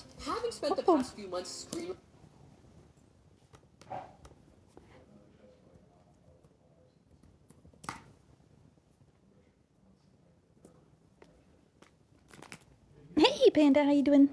But having spent the past few months screaming. Hey, Panda, how you doing?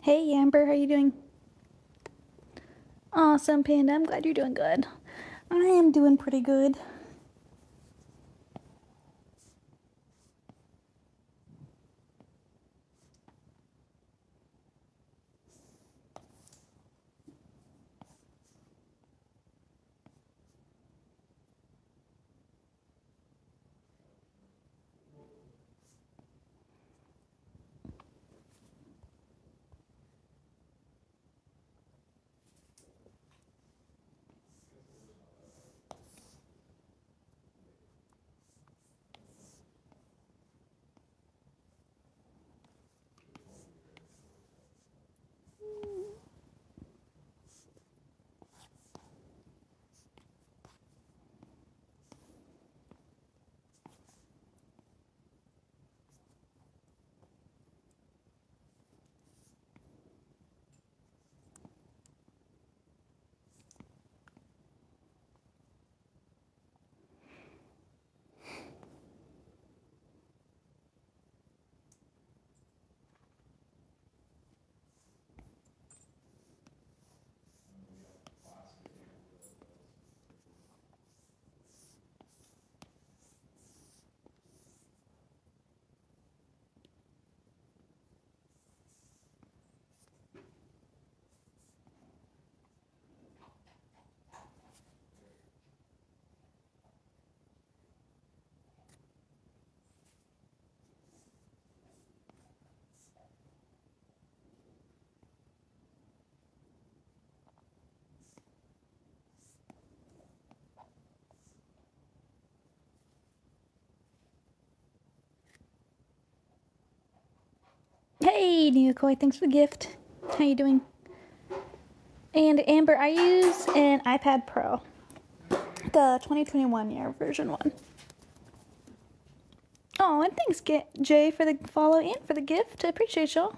Hey, Amber, how you doing? Awesome, Panda. I'm glad you're doing good. I am doing pretty good. Hey, Neokoi, thanks for the gift. How you doing? And Amber, I use an iPad Pro, the 2021 year version 1. Oh, and thanks, Jay, for the follow and for the gift. I appreciate y'all.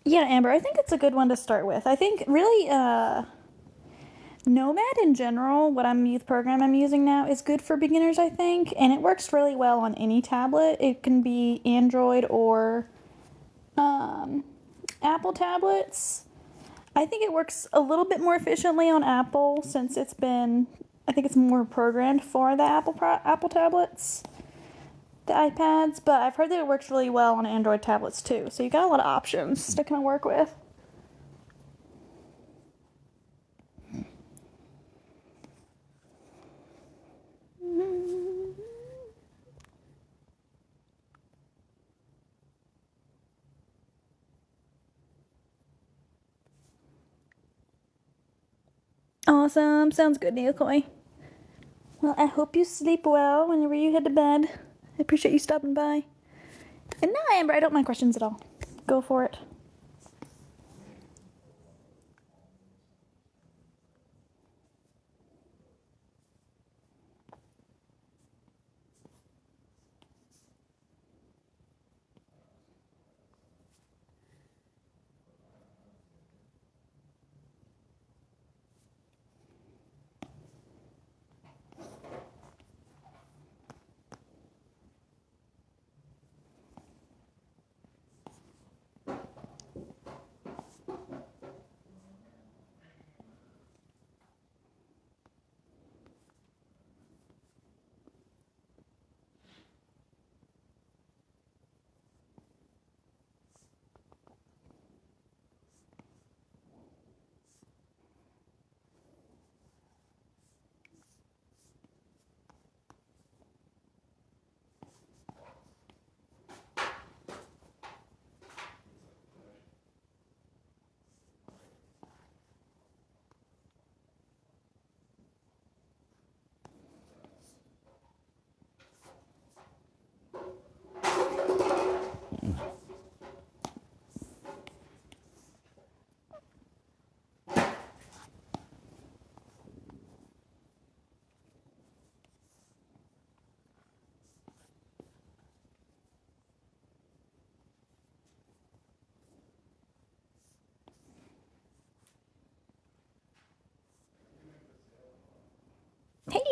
Yeah, Amber, I think it's a good one to start with. I think really, Nomad in general, what youth program I'm using now, is good for beginners, I think, and it works really well on any tablet. It can be Android or Apple tablets. I think it works a little bit more efficiently on Apple since I think it's more programmed for the Apple tablets, the iPads, but I've heard that it works really well on Android tablets too. So you got a lot of options to kind of work with. Awesome. Sounds good, Neokoi. Well, I hope you sleep well whenever you head to bed. I appreciate you stopping by. And no, Amber, I don't mind questions at all. Go for it.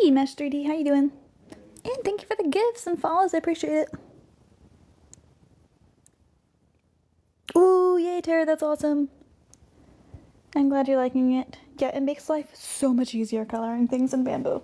Hey, Mesh 3D, how you doing? And thank you for the gifts and follows. I appreciate it. Ooh, yay, Tara, that's awesome. I'm glad you're liking it. Yeah, it makes life so much easier coloring things in bamboo.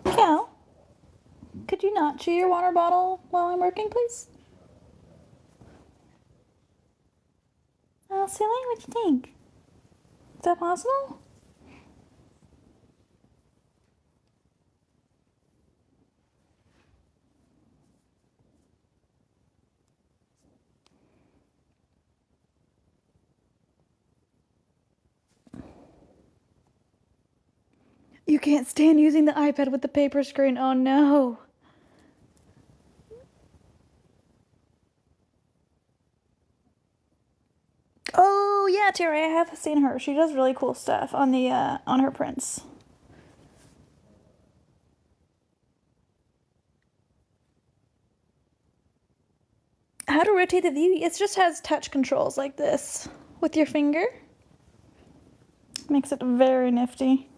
Cal, could you not chew your water bottle while I'm working, please? Oh, silly, what you think? Is that possible? You can't stand using the iPad with the paper screen. Oh no. Oh yeah, Terry, I have seen her. She does really cool stuff on the on her prints. How to rotate the view? It just has touch controls like this with your finger. Makes it very nifty.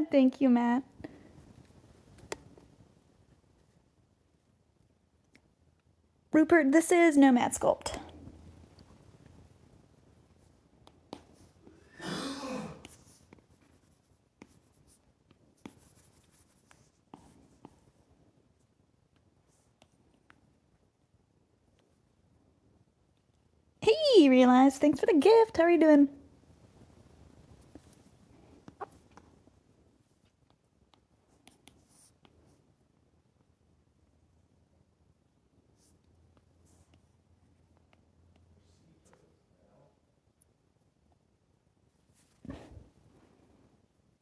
Thank you, Matt. Rupert, this is Nomad Sculpt. Hey, Realize, thanks for the gift. How are you doing?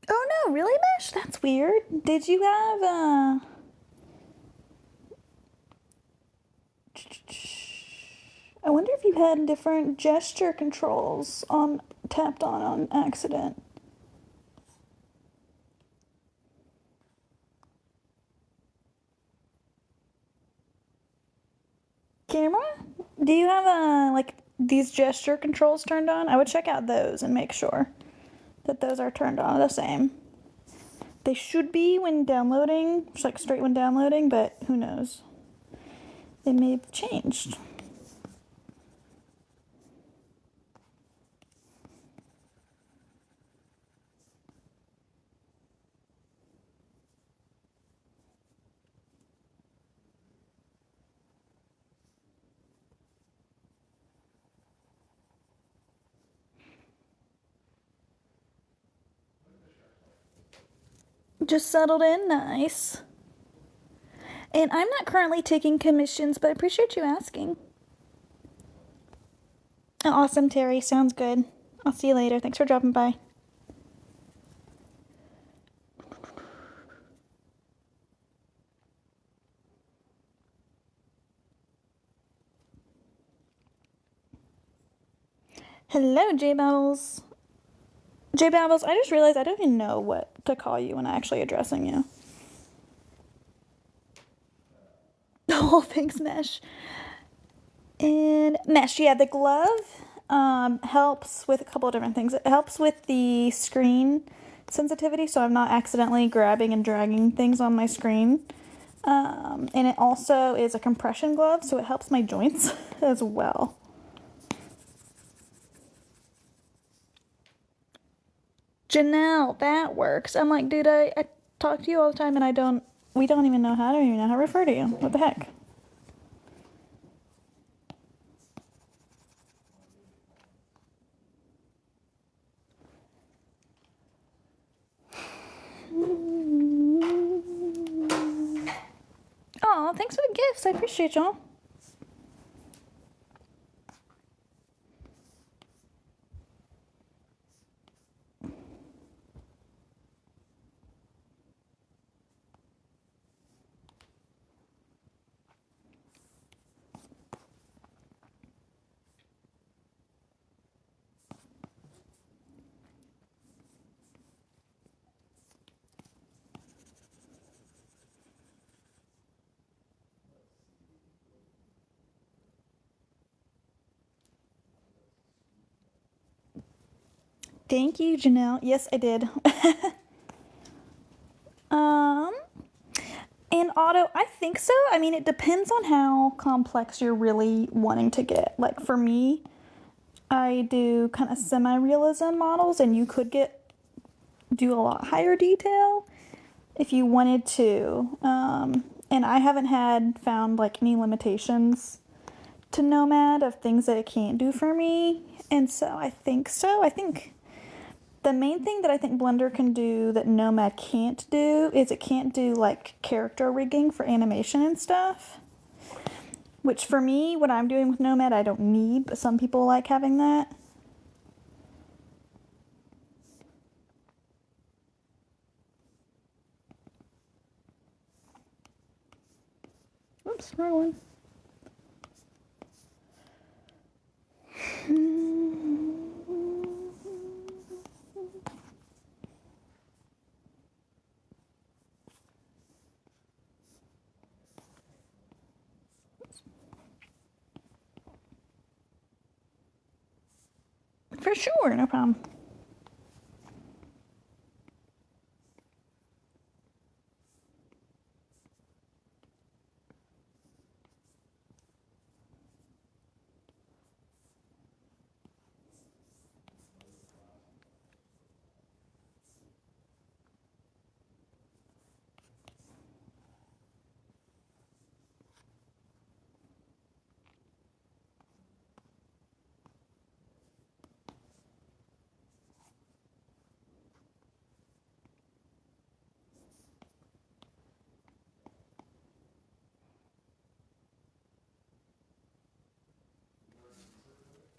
Oh no, really, Mesh? That's weird. Did you have I wonder if you had different gesture controls on tapped on accident. Camera? Do you have like these gesture controls turned on? I would check out those and make sure that those are turned on the same. They should be when downloading, just like straight when downloading, but who knows? They may have changed. Just settled in, nice. And I'm not currently taking commissions, but I appreciate you asking. Awesome, Terry. Sounds good. I'll see you later. Thanks for dropping by. Hello, J Babbles. J Babbles, I just realized I don't even know what to call you when I'm actually addressing you. Oh, thanks, Mesh. And Mesh, yeah, the glove helps with a couple of different things. It helps with the screen sensitivity, so I'm not accidentally grabbing and dragging things on my screen. And it also is a compression glove, so it helps my joints as well. Janelle, that works. I'm like, dude, I talk to you all the time and we don't even know how to refer to you. What the heck? Aw, thanks for the gifts. I appreciate y'all. Thank you, Janelle. Yes, I did. um, in auto, I think so. I mean, it depends on how complex you're really wanting to get. Like for me, I do kind of semi-realism models, and you could do a lot higher detail if you wanted to. And I haven't found like any limitations to Nomad of things that it can't do for me. And so I think so. I think the main thing that I think Blender can do that Nomad can't do is it can't do like character rigging for animation and stuff. Which for me, what I'm doing with Nomad, I don't need, but some people like having that. Oops, wrong one. For sure, no problem.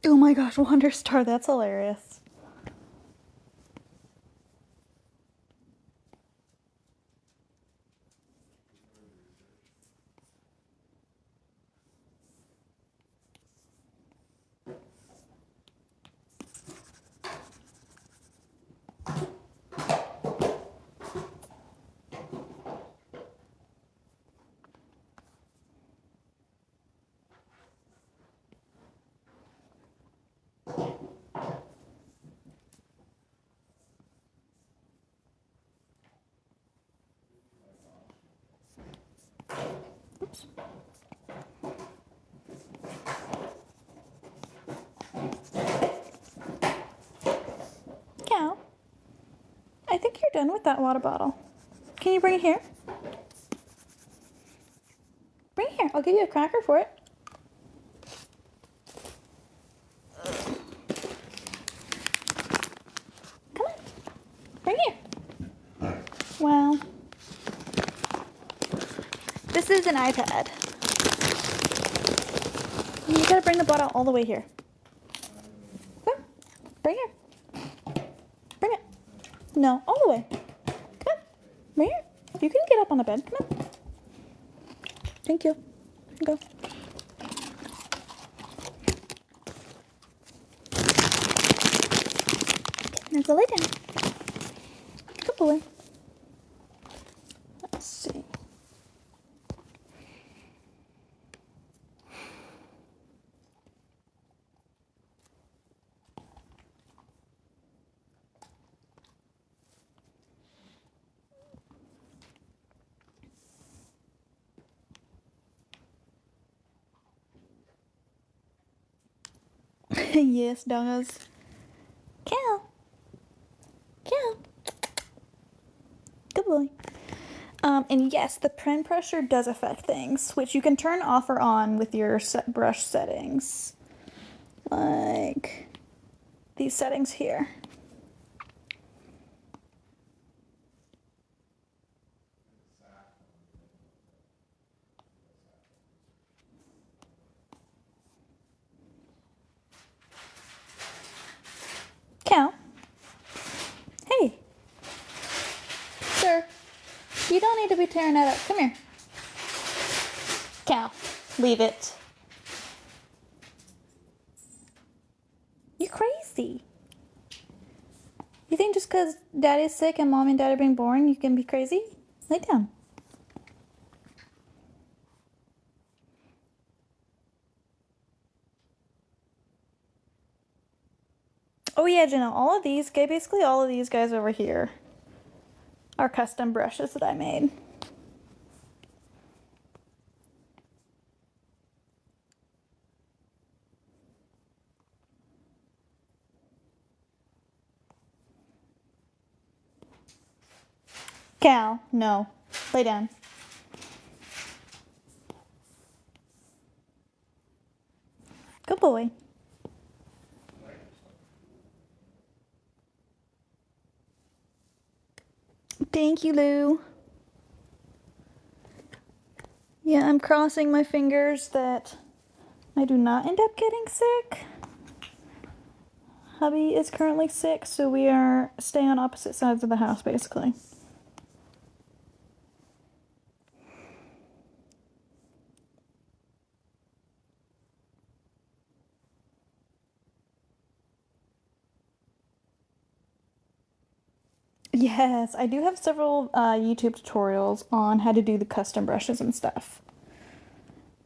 Oh my gosh, Wonder Star, that's hilarious. Oops. Cal, I think you're done with that water bottle. Can you bring it here? Bring it here. I'll give you a cracker for it. Come on. Bring it here. Wow. This is an iPad. You gotta bring the bottle all the way here. Come on. Bring it. Bring it. No, all the way. Come on. Bring it. You can get up on the bed. Come on. Thank you. Go. Now go lay down. Good boy. Let's see. Yes, doggos. Cal. Cal. Good boy. And yes, the pen pressure does affect things, which you can turn off or on with your brush settings. Like these settings here. You don't need to be tearing that up. Come here. Cow, leave it. You're crazy. You think just because daddy's sick and mom and dad are being boring, you can be crazy? Lay down. Oh yeah, Jenna, basically all of these guys over here are custom brushes that I made. Cal, no. Lay down. Good boy. Thank you, Lou. Yeah, I'm crossing my fingers that I do not end up getting sick. Hubby is currently sick, so we are staying on opposite sides of the house, basically. Yes, I do have several YouTube tutorials on how to do the custom brushes and stuff.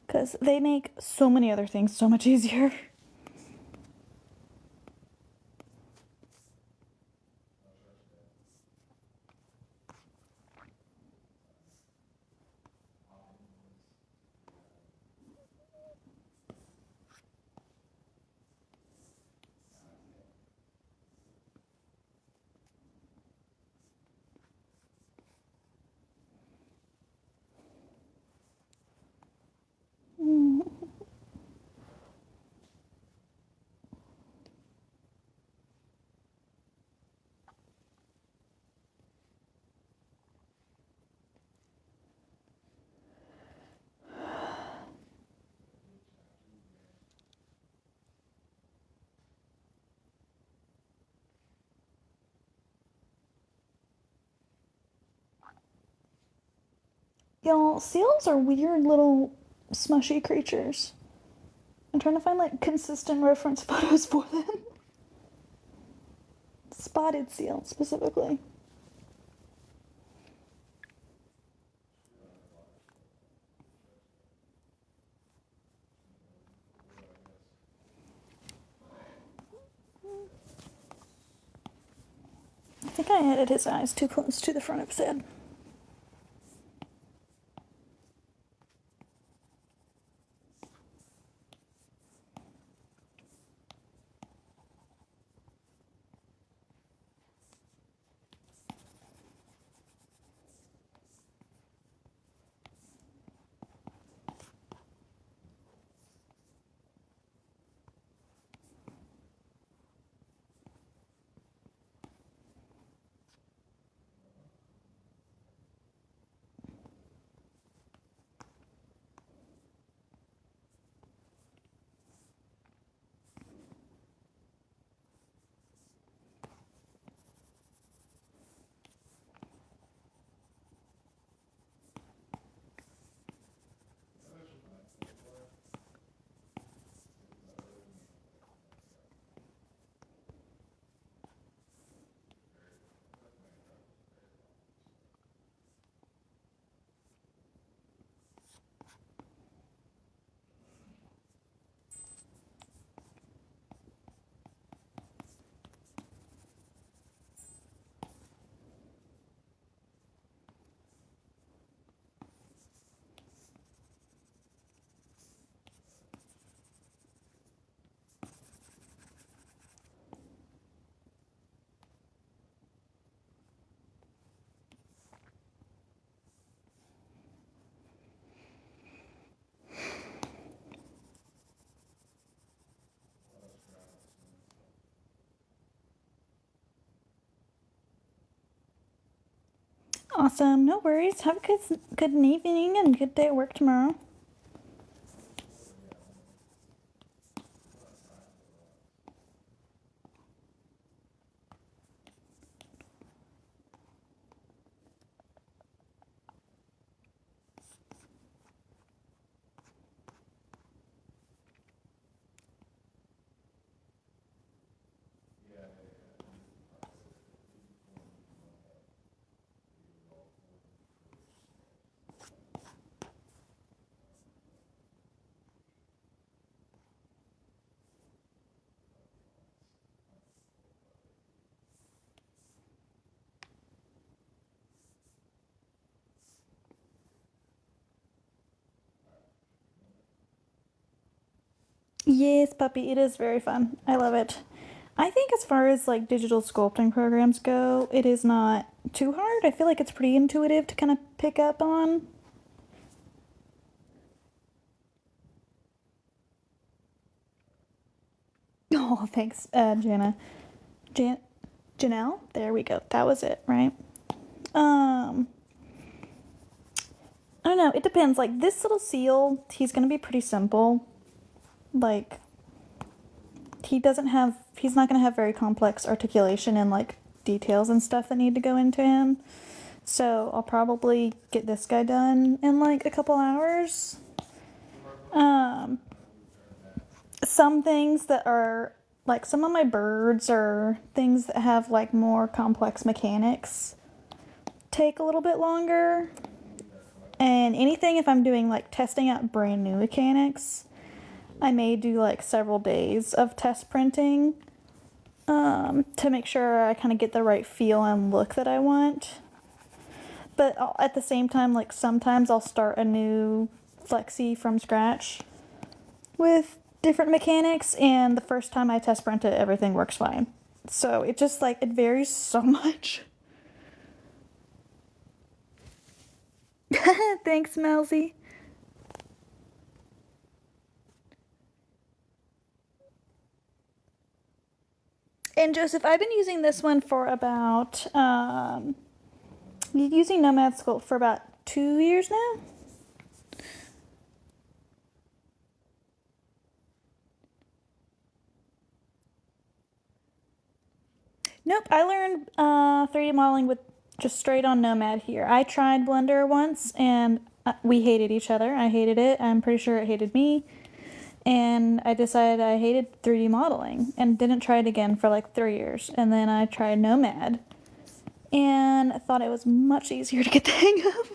Because they make so many other things so much easier. Y'all, seals are weird little smushy creatures. I'm trying to find like consistent reference photos for them. Spotted seal, specifically. I think I added his eyes too close to the front of his head. Awesome, no worries. Have a good evening and good day at work tomorrow. Yes, puppy, it is very fun. I love it. I think as far as like digital sculpting programs go, it is not too hard. I feel like it's pretty intuitive to kind of pick up on. Oh, thanks, Jana. Janelle? There we go. That was it, right? Um, I don't know. It depends. Like this little seal, he's gonna be pretty simple. Like he's not gonna have very complex articulation and like details and stuff that need to go into him. So I'll probably get this guy done in like a couple hours. Um, some things that are like some of my birds or things that have like more complex mechanics take a little bit longer. And anything if I'm doing like testing out brand new mechanics, I may do like several days of test printing to make sure I kind of get the right feel and look that I want. But at the same time, like sometimes I'll start a new flexi from scratch with different mechanics, and the first time I test print it, everything works fine. So it just like, it varies so much. Thanks, Melzy. And Joseph, I've been using this one for about, using Nomad Sculpt for about 2 years now. Nope, I learned 3D modeling with just straight on Nomad here. I tried Blender once and we hated each other. I hated it. I'm pretty sure it hated me. And I decided I hated 3D modeling and didn't try it again for like 3 years. And then I tried Nomad and I thought it was much easier to get the hang of.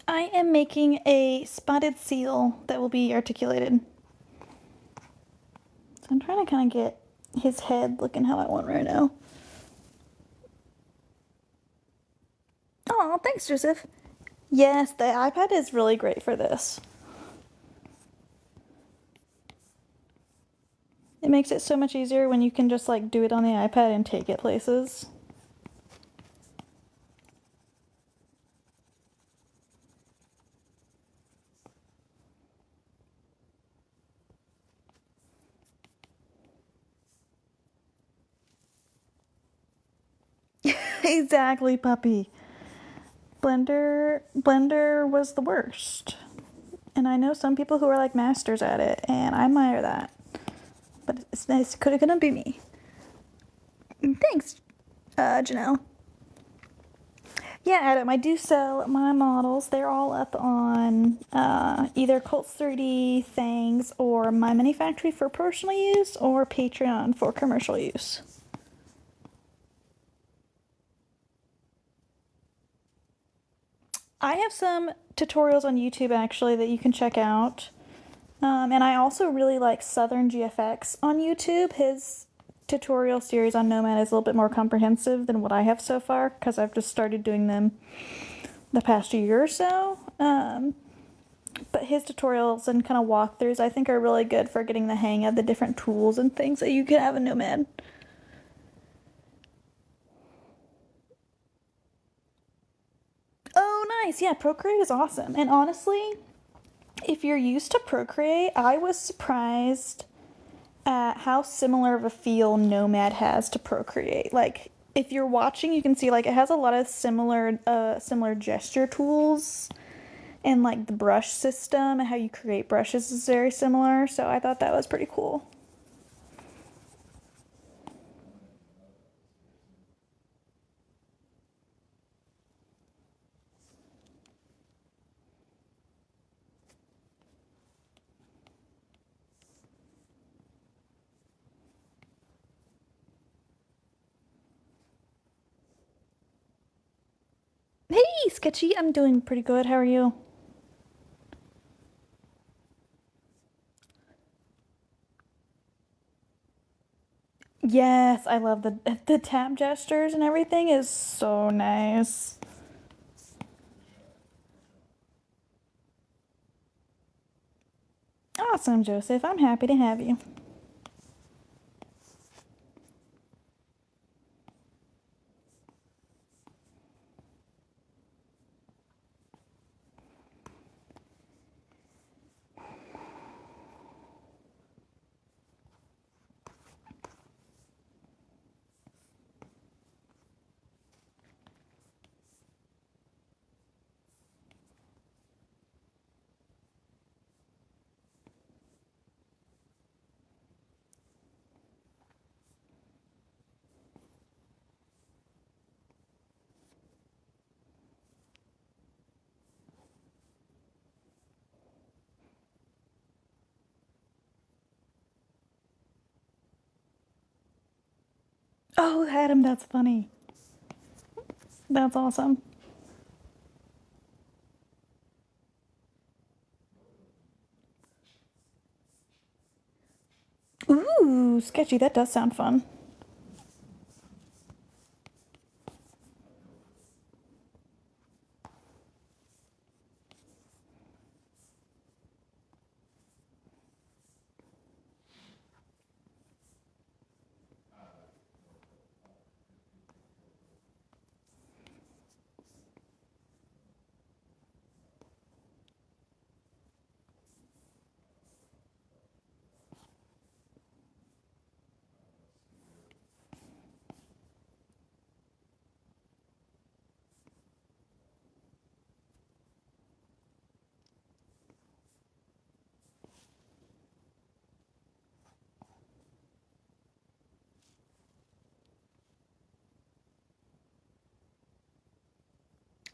I am making a spotted seal that will be articulated. So I'm trying to kind of get his head looking how I want right now. Oh, thanks, Joseph. Yes, the iPad is really great for this. It makes it so much easier when you can just like do it on the iPad and take it places. Exactly, puppy. Blender was the worst. And I know some people who are like masters at it, and I admire that. But it's nice. Couldn't be me. Thanks, Janelle. Yeah, Adam, I do sell my models. They're all up on either Colts 3D things or My Mini Factory for personal use or Patreon for commercial use. I have some tutorials on YouTube actually that you can check out. And I also really like Southern GFX on YouTube. His tutorial series on Nomad is a little bit more comprehensive than what I have so far because I've just started doing them the past year or so. But his tutorials and kind of walkthroughs I think are really good for getting the hang of the different tools and things that you can have in Nomad. Oh, nice. Yeah, Procreate is awesome. And honestly, if you're used to Procreate, I was surprised at how similar of a feel Nomad has to Procreate. Like, if you're watching, you can see like it has a lot of similar gesture tools, and like the brush system and how you create brushes is very similar. So I thought that was pretty cool. Hey, Sketchy. I'm doing pretty good. How are you? Yes, I love the tap gestures and everything is so nice. Awesome, Joseph. I'm happy to have you. Oh, Adam, that's funny. That's awesome. Ooh, Sketchy. That does sound fun.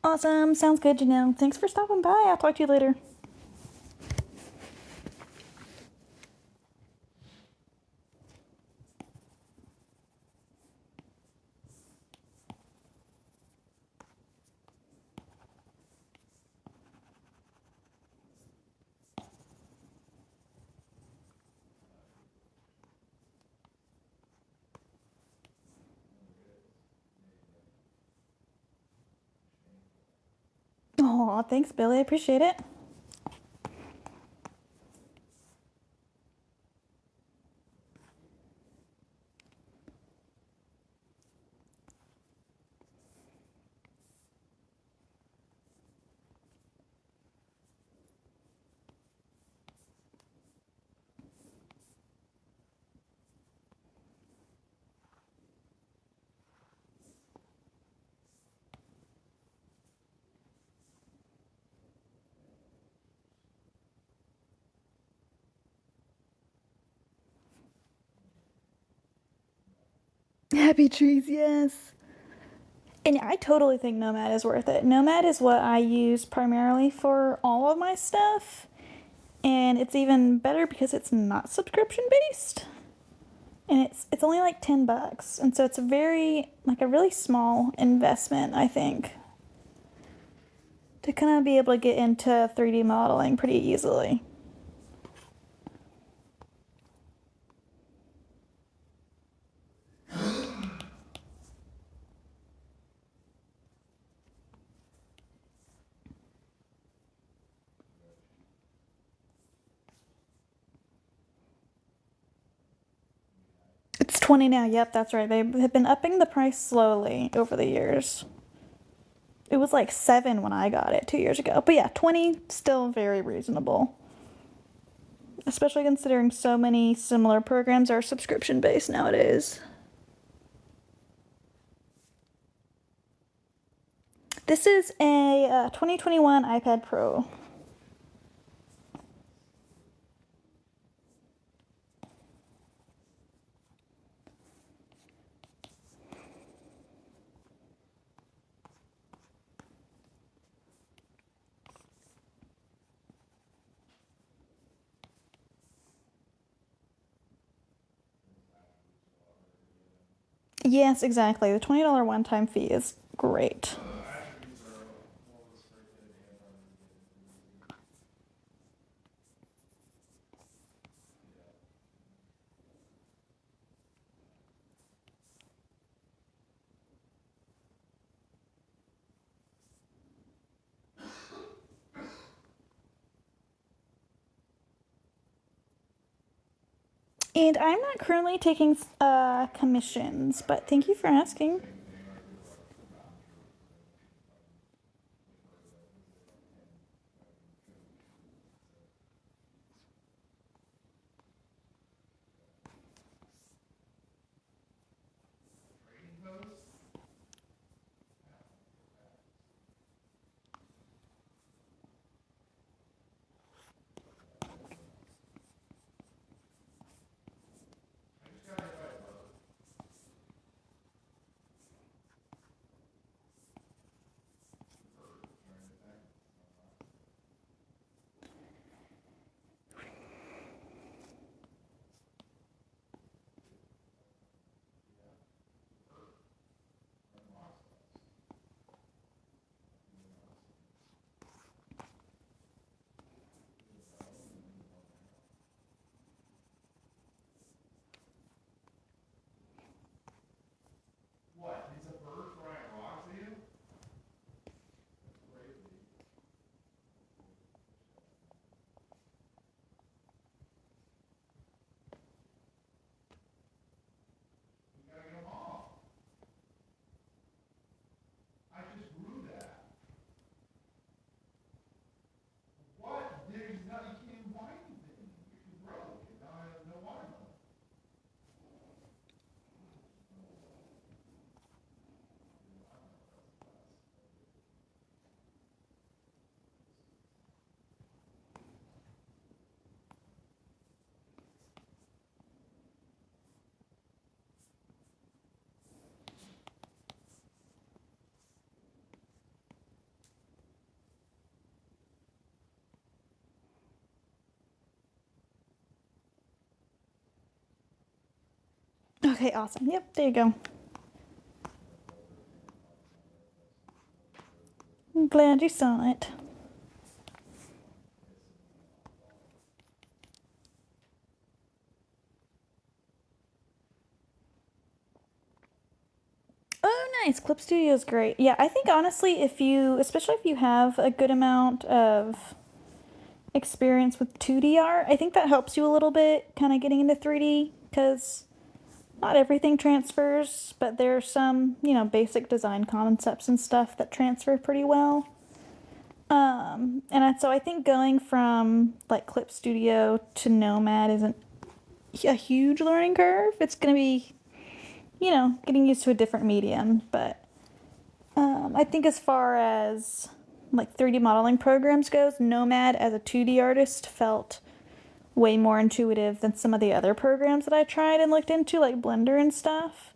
Awesome. Sounds good, Janelle. Thanks for stopping by. I'll talk to you later. Aw, thanks, Billy. I appreciate it. Happy trees, yes. And I totally think Nomad is worth it. Nomad is what I use primarily for all of my stuff. And it's even better because it's not subscription based. And it's only like $10. And so it's a really small investment, I think, to kind of be able to get into 3D modeling pretty easily. It's 20 now. Yep, that's right. They have been upping the price slowly over the years. It was like 7 when I got it 2 years ago. But yeah, 20 still very reasonable. Especially considering so many similar programs are subscription based nowadays. This is a 2021 iPad Pro. Yes, exactly. The $20 one-time fee is great. And I'm not currently taking commissions, but thank you for asking. Okay, awesome. Yep, there you go. I'm glad you saw it. Oh, nice. Clip Studio is great. Yeah, I think honestly, especially if you have a good amount of experience with 2D art, I think that helps you a little bit kind of getting into 3D because not everything transfers, but there are some, basic design concepts and stuff that transfer pretty well. So I think going from like Clip Studio to Nomad isn't a huge learning curve. It's going to be, getting used to a different medium. But I think as far as like 3D modeling programs goes, Nomad as a 2D artist felt way more intuitive than some of the other programs that I tried and looked into, like Blender and stuff.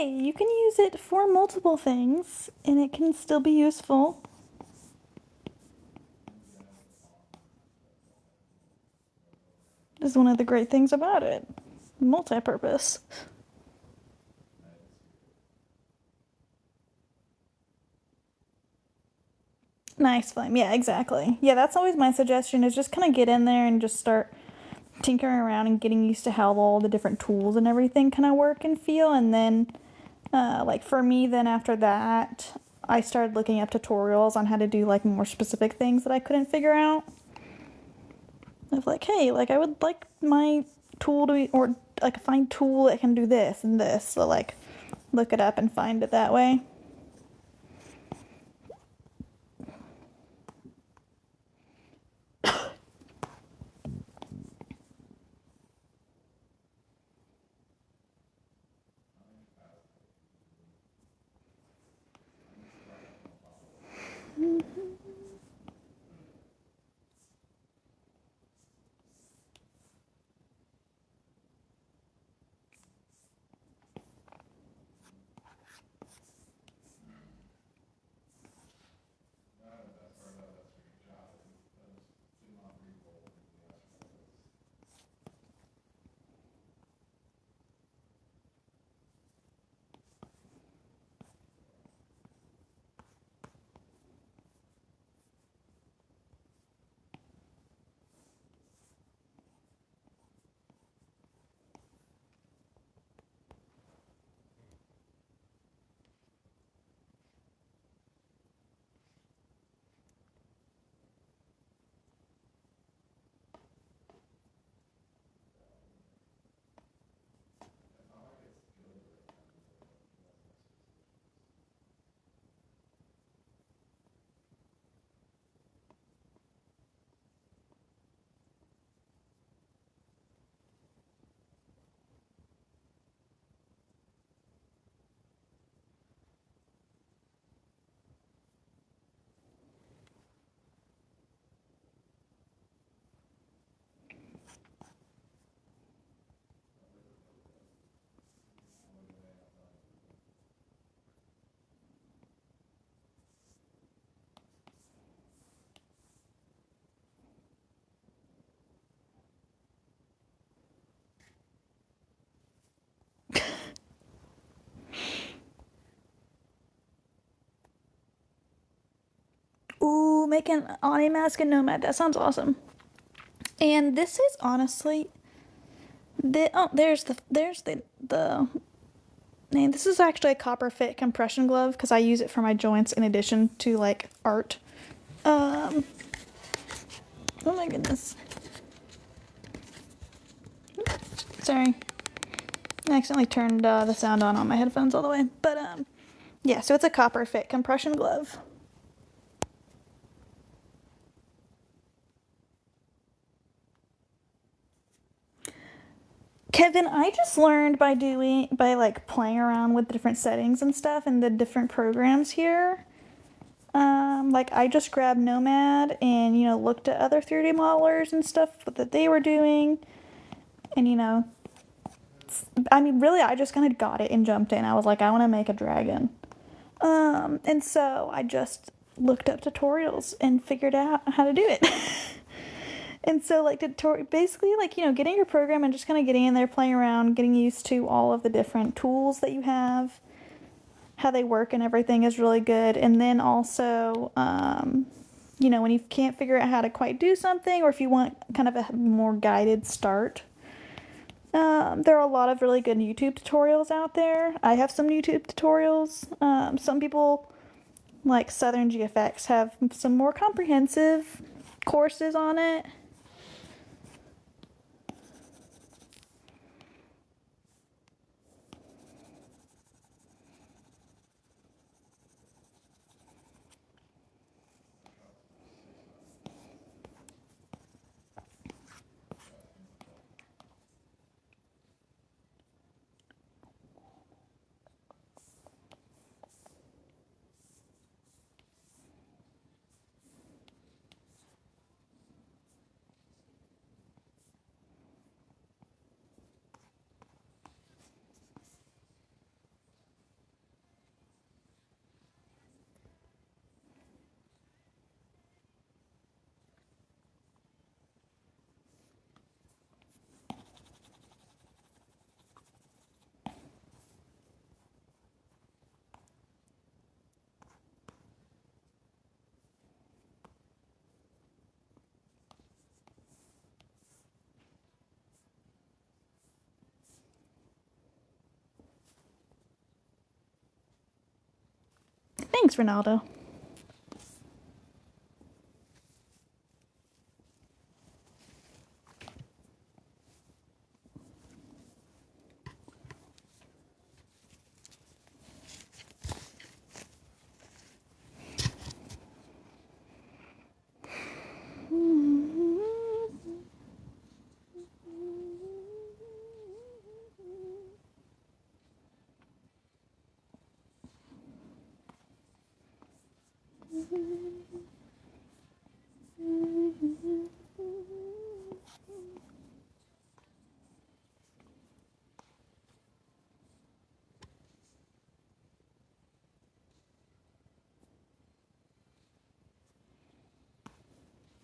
hey, you can use it for multiple things and it can still be useful. This is one of the great things about it. Multi-purpose. Nice flame. Yeah, exactly. Yeah, that's always my suggestion is just kind of get in there and just start tinkering around and getting used to how all the different tools and everything kind of work and feel. And then, like for me, then after that, I started looking up tutorials on how to do like more specific things that I couldn't figure out. Of like, hey, like I would like my tool to be, or like find tool that can do this and this. So like, look it up and find it that way. Ooh, make an Ani mask and Nomad. That sounds awesome. And this is honestly there's the name. This is actually a copper fit compression glove because I use it for my joints in addition to like art. Oh my goodness. Sorry. I accidentally turned the sound on my headphones all the way. But yeah, so it's a copper fit compression glove. Kevin, I just learned by like playing around with different settings and stuff and the different programs here. Like I just grabbed Nomad and looked at other 3D modelers and stuff that they were doing, and I mean really I just kind of got it and jumped in. I was like, I want to make a dragon, and so I just looked up tutorials and figured out how to do it. And so, like, basically, like, getting your program and just kind of getting in there, playing around, getting used to all of the different tools that you have, how they work and everything is really good. And then also, when you can't figure out how to quite do something or if you want kind of a more guided start, there are a lot of really good YouTube tutorials out there. I have some YouTube tutorials. Some people, like Southern GFX, have some more comprehensive courses on it. Thanks, Ronaldo.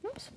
Oops.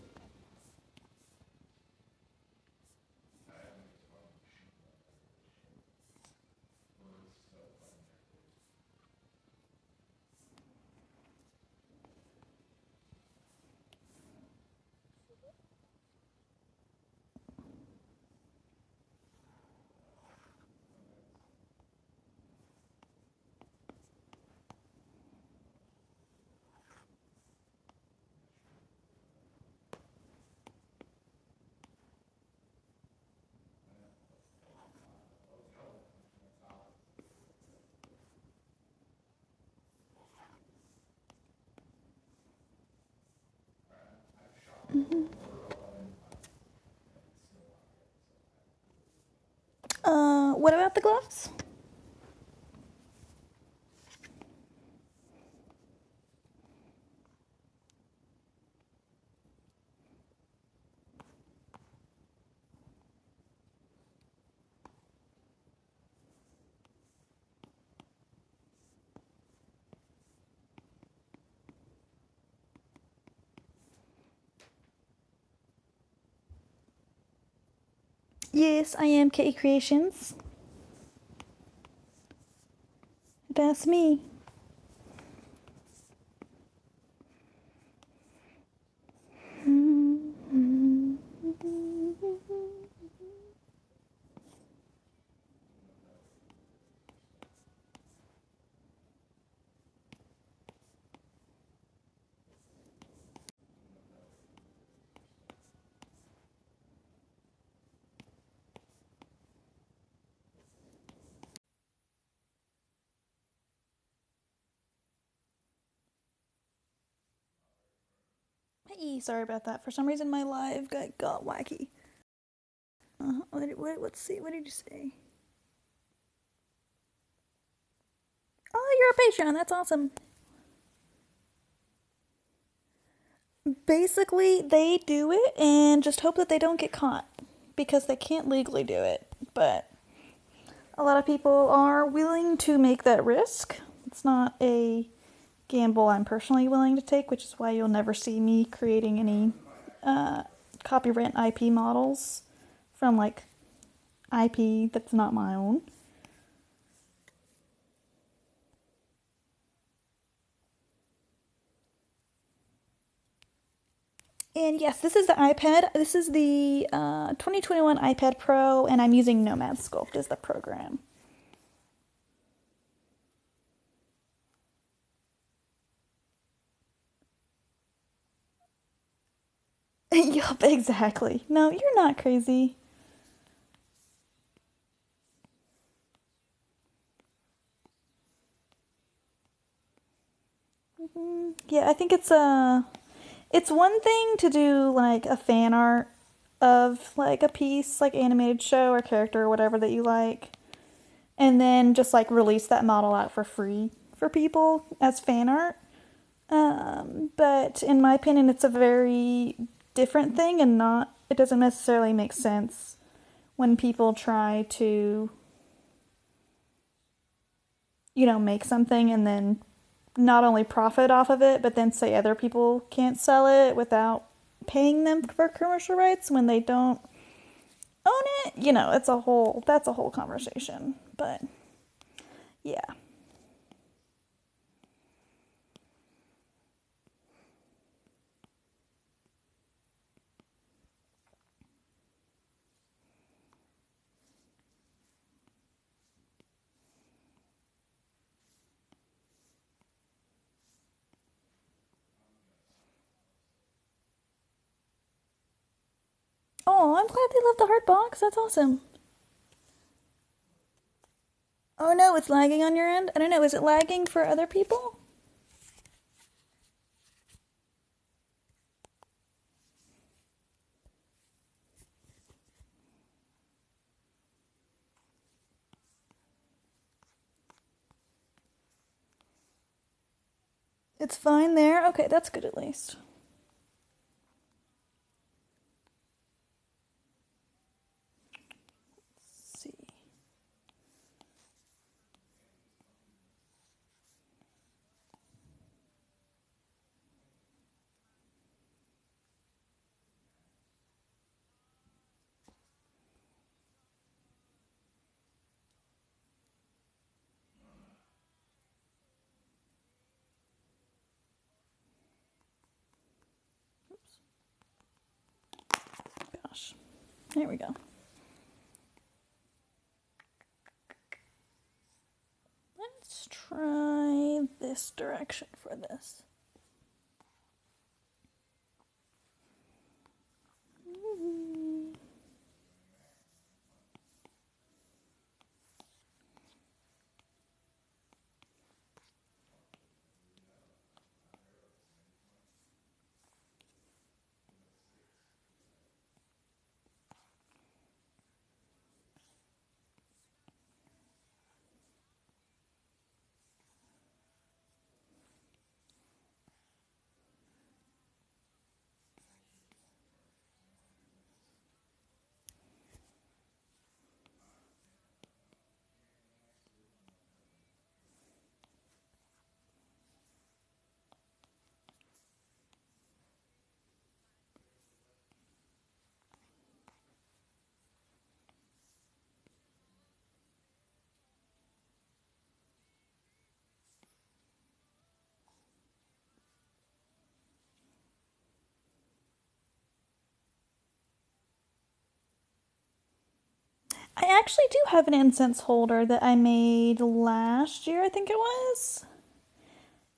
What about the gloves? Yes, I am Kitty Creations. That's me. Hey, sorry about that. For some reason, my live got wacky. Let's see. What did you say? Oh, you're a Patreon. That's awesome. Basically, they do it and just hope that they don't get caught because they can't legally do it. But a lot of people are willing to make that risk. It's not a gamble I'm personally willing to take, which is why you'll never see me creating any copyright IP models from like IP that's not my own. And yes, this is the iPad. This is the 2021 iPad Pro, and I'm using Nomad Sculpt as the program. Yup, exactly. No, you're not crazy. Yeah, I think it's one thing to do like a fan art of like a piece, like animated show or character or whatever that you like, and then just like release that model out for free for people as fan art. But in my opinion, it's a very different thing, and not it doesn't necessarily make sense when people try to, make something and then not only profit off of it, but then say other people can't sell it without paying them for commercial rights when they don't own it. That's a whole conversation. But yeah. Oh, I'm glad they love the heart box. That's awesome. Oh no, it's lagging on your end? I don't know, is it lagging for other people? It's fine there? Okay, that's good at least. Let's see. Gosh. There we go. Let's try this direction for this. I actually do have an incense holder that I made last year, I think it was.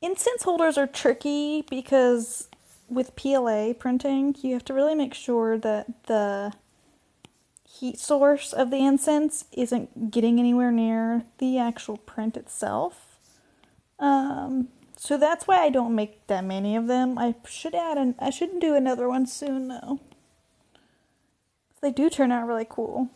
Incense holders are tricky because with PLA printing, you have to really make sure that the heat source of the incense isn't getting anywhere near the actual print itself. So that's why I don't make that many of them. I should do another one soon though. They do turn out really cool.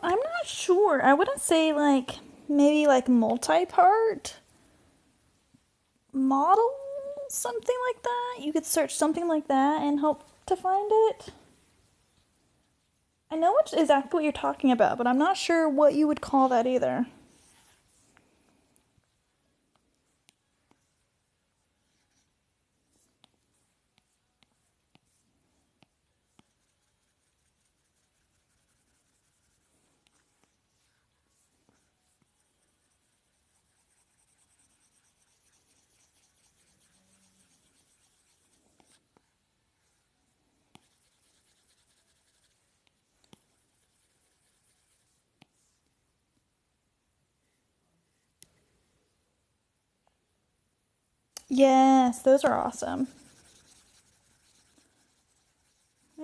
I'm not sure. I wouldn't say maybe multi-part model, something like that. You could search something like that and hope to find it. I know exactly what you're talking about, but I'm not sure what you would call that either. Yes, those are awesome.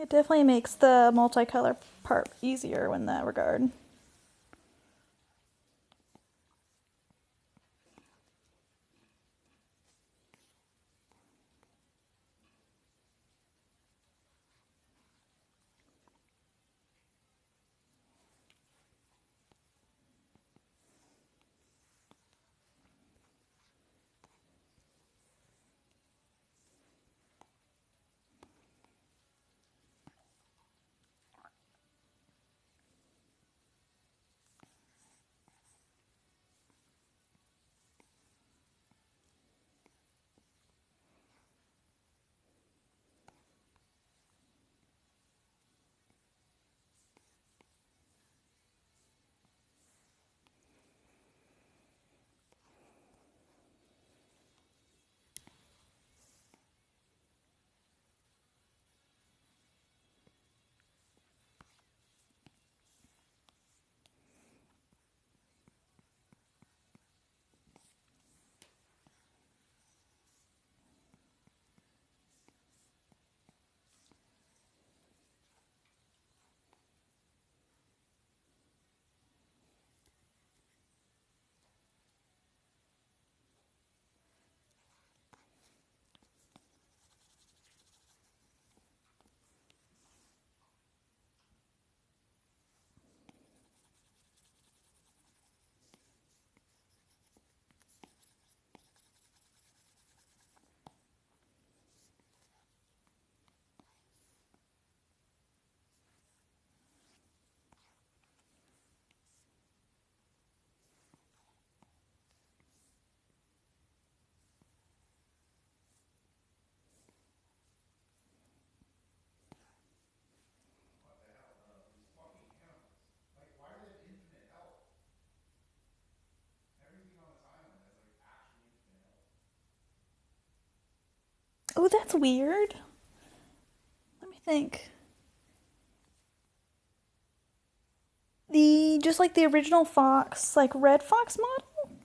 It definitely makes the multicolor part easier in that regard. Oh, that's weird. Let me think. The just like the original Fox, like Red Fox model?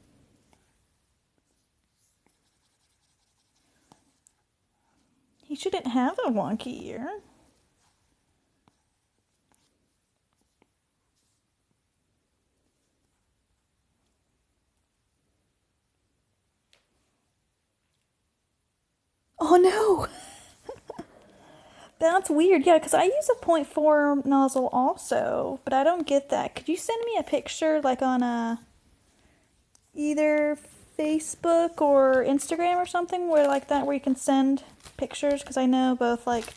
He shouldn't have a wonky ear. Oh no! That's weird. Yeah, because I use a point 0.4 nozzle also, but I don't get that. Could you send me a picture like on either Facebook or Instagram or something where like that where you can send pictures? Because I know both like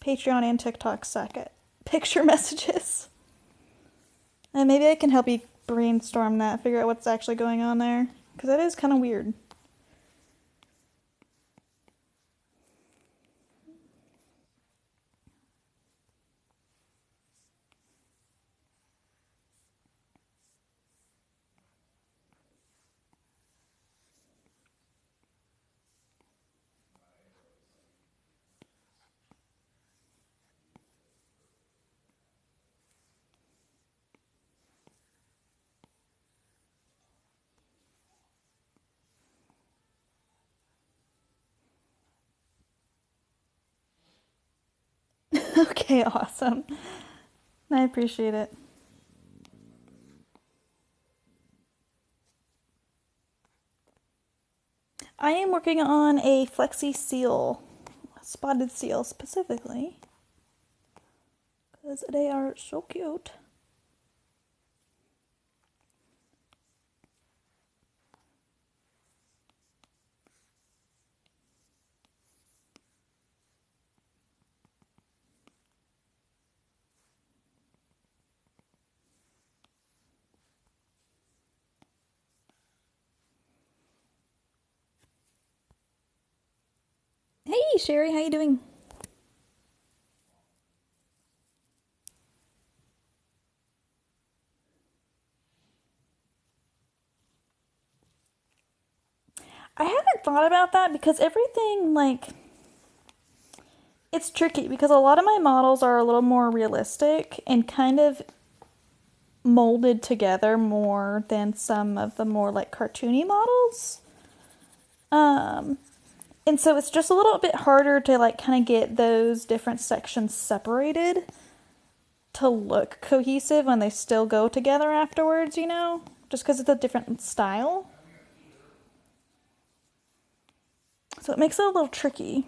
Patreon and TikTok suck at picture messages. And maybe I can help you brainstorm that, figure out what's actually going on there. Because that is kind of weird. Okay, awesome. I appreciate it. I am working on a flexi seal, spotted seal specifically, because they are so cute. Hey Sherry, how you doing? I haven't thought about that because everything like it's tricky because a lot of my models are a little more realistic and kind of molded together more than some of the more like cartoony models. Um, And so it's just a little bit harder to like kind of get those different sections separated to look cohesive when they still go together afterwards, you know? Just because it's a different style. So it makes it a little tricky.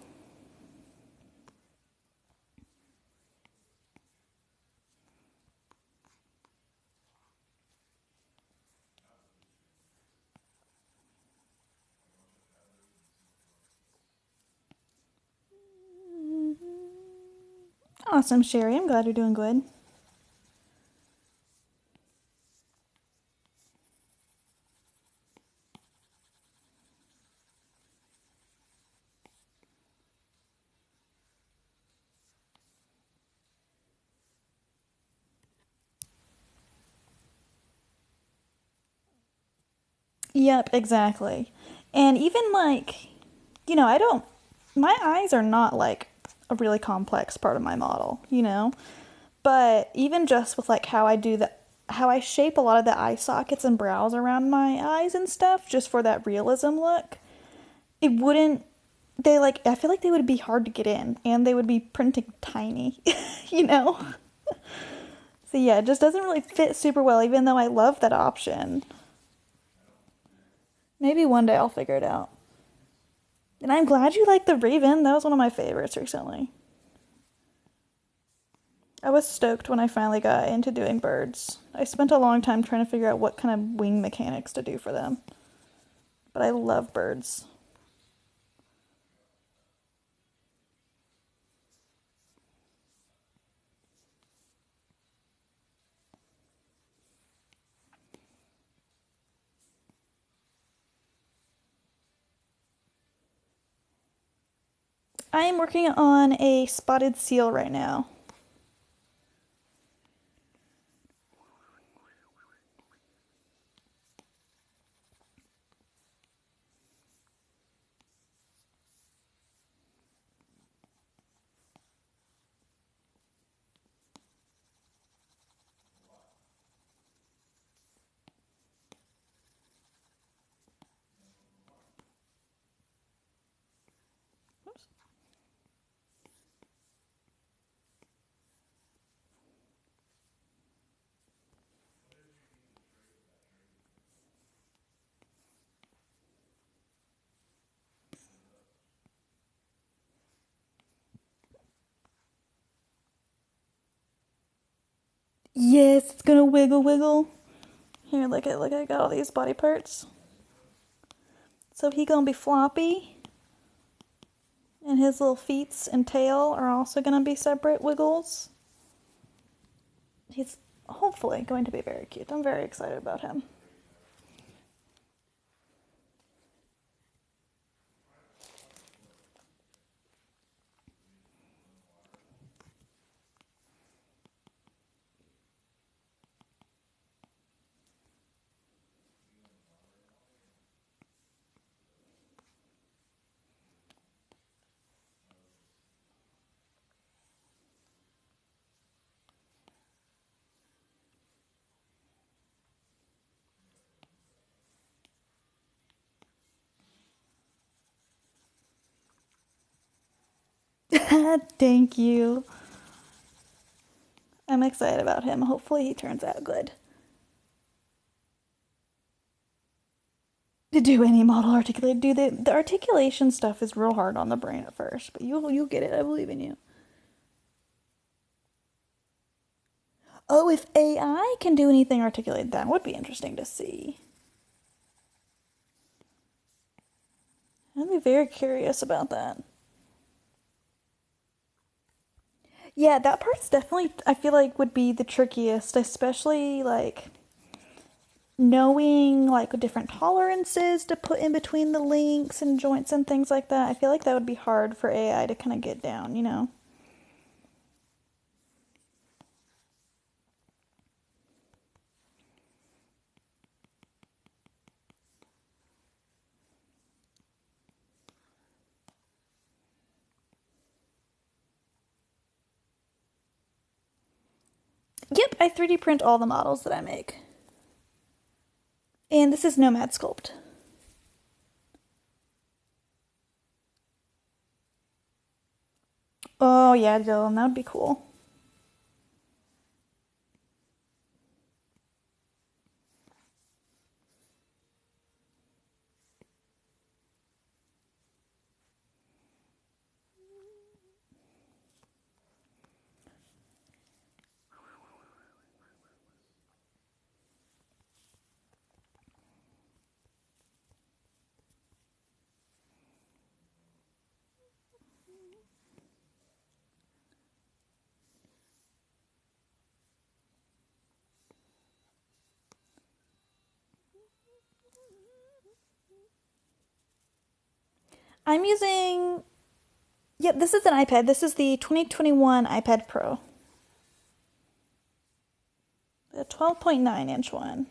Awesome, Sherry. I'm glad you're doing good. Yep, exactly. And even like, I don't, my eyes are not like a really complex part of my model, you know? But even just with like how I shape a lot of the eye sockets and brows around my eyes and stuff, just for that realism look, it wouldn't, I feel like they would be hard to get in and they would be printing tiny, you know? So yeah, it just doesn't really fit super well, even though I love that option. Maybe one day I'll figure it out. And I'm glad you like the Raven. That was one of my favorites recently. I was stoked when I finally got into doing birds. I spent a long time trying to figure out what kind of wing mechanics to do for them. But I love birds. I am working on a spotted seal right now. Oops. Yes, it's gonna wiggle wiggle. Here, look, I got all these body parts. So he gonna be floppy. And his little feet and tail are also gonna be separate wiggles. He's hopefully going to be very cute. I'm very excited about him. Thank you. I'm excited about him. Hopefully he turns out good. To do any model articulate, the articulation stuff is real hard on the brain at first, but you'll get it. I believe in you. Oh, if AI can do anything articulate, that would be interesting to see. I'd be very curious about that. Yeah, that part's definitely, I feel like, would be the trickiest, especially like knowing like different tolerances to put in between the links and joints and things like that. I feel like that would be hard for AI to kind of get down, you know? Yep, I 3D print all the models that I make. And this is Nomad Sculpt. Oh yeah, Dylan, that would be cool. I'm using, yep, this is an iPad. This is the 2021 iPad Pro. The 12.9-inch one.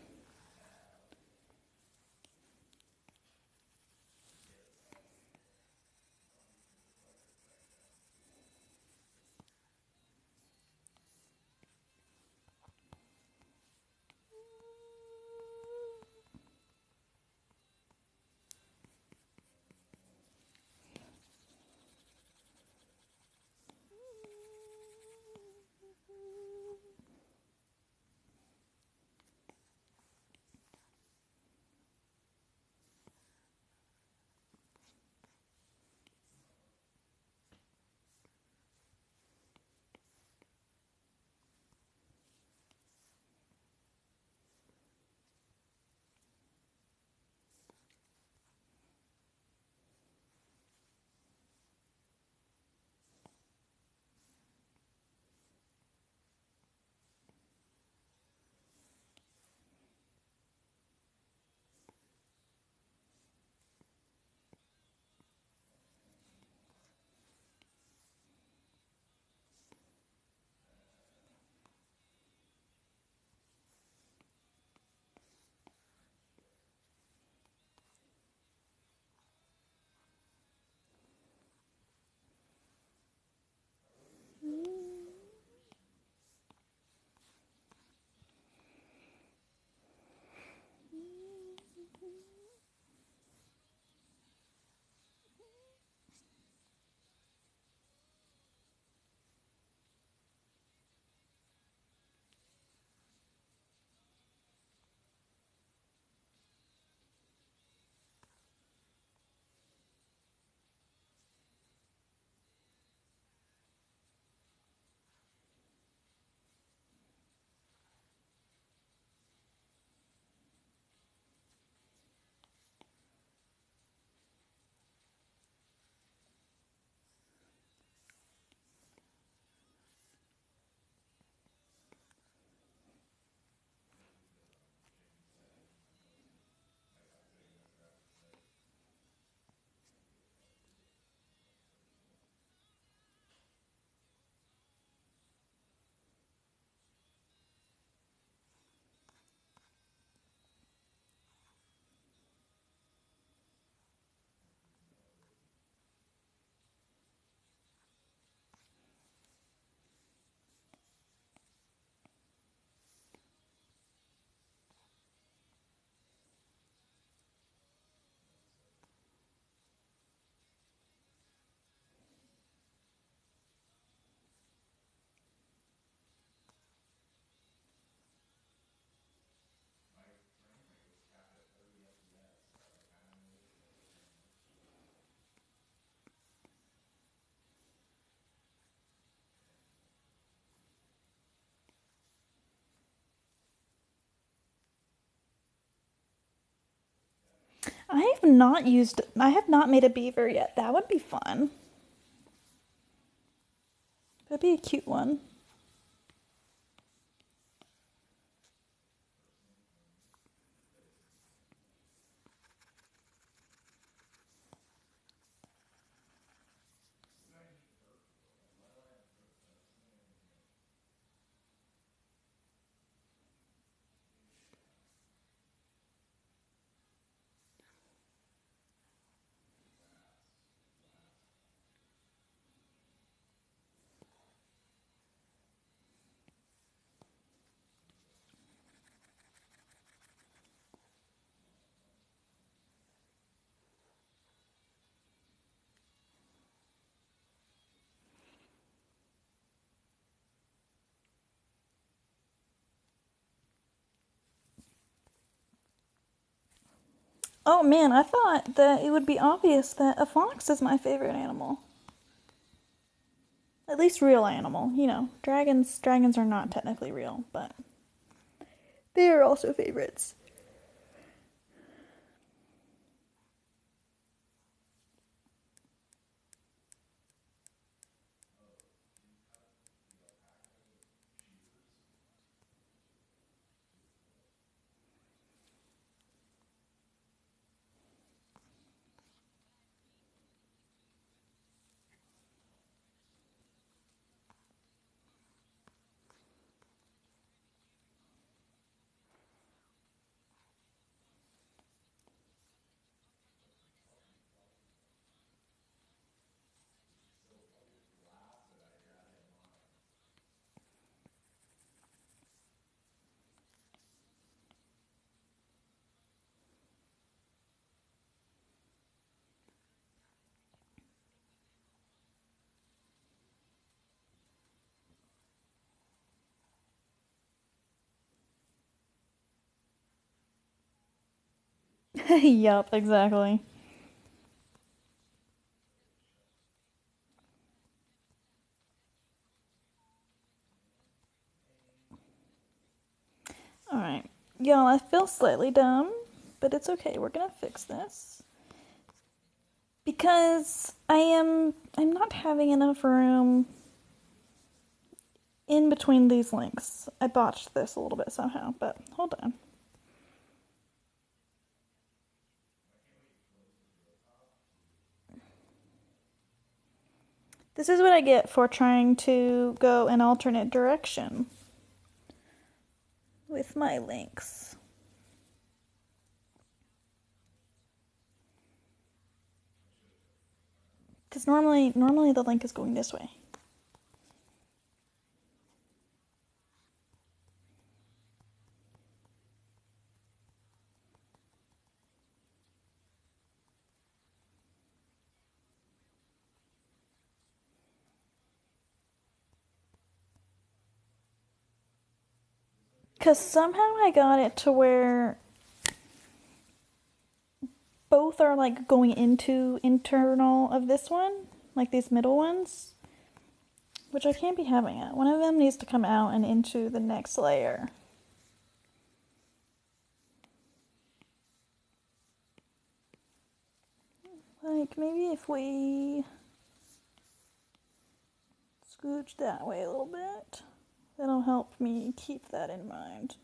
I have not made a beaver yet. That would be fun. That'd be a cute one. Oh man, I thought that it would be obvious that a fox is my favorite animal. At least real animal. You know, dragons are not technically real, but they are also favorites. Yup, exactly. Alright. Y'all, I feel slightly dumb, but it's okay. We're gonna fix this. Because I'm not having enough room in between these links. I botched this a little bit somehow, but hold on. This is what I get for trying to go an alternate direction with my links. Because normally the link is going this way. Because somehow I got it to where both are like going into internal of this one, like these middle ones, which I can't be having it. One of them needs to come out and into the next layer. Like maybe if we scooch that way a little bit, that'll help me keep that in mind.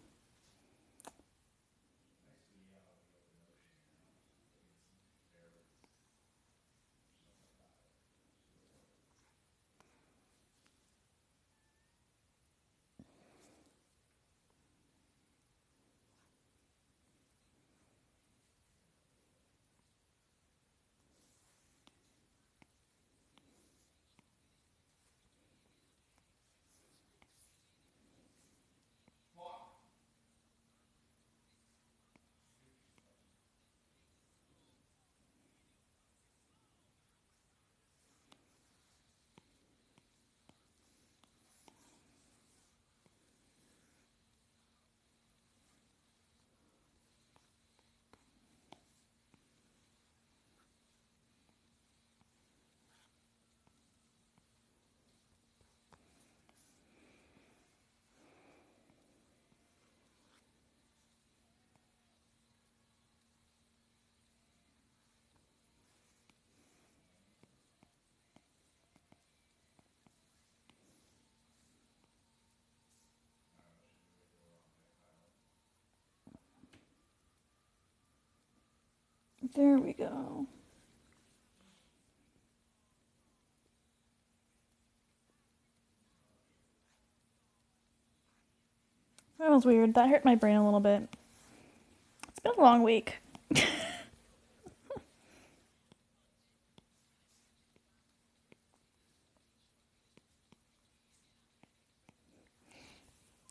There we go. That was weird. That hurt my brain a little bit. It's been a long week.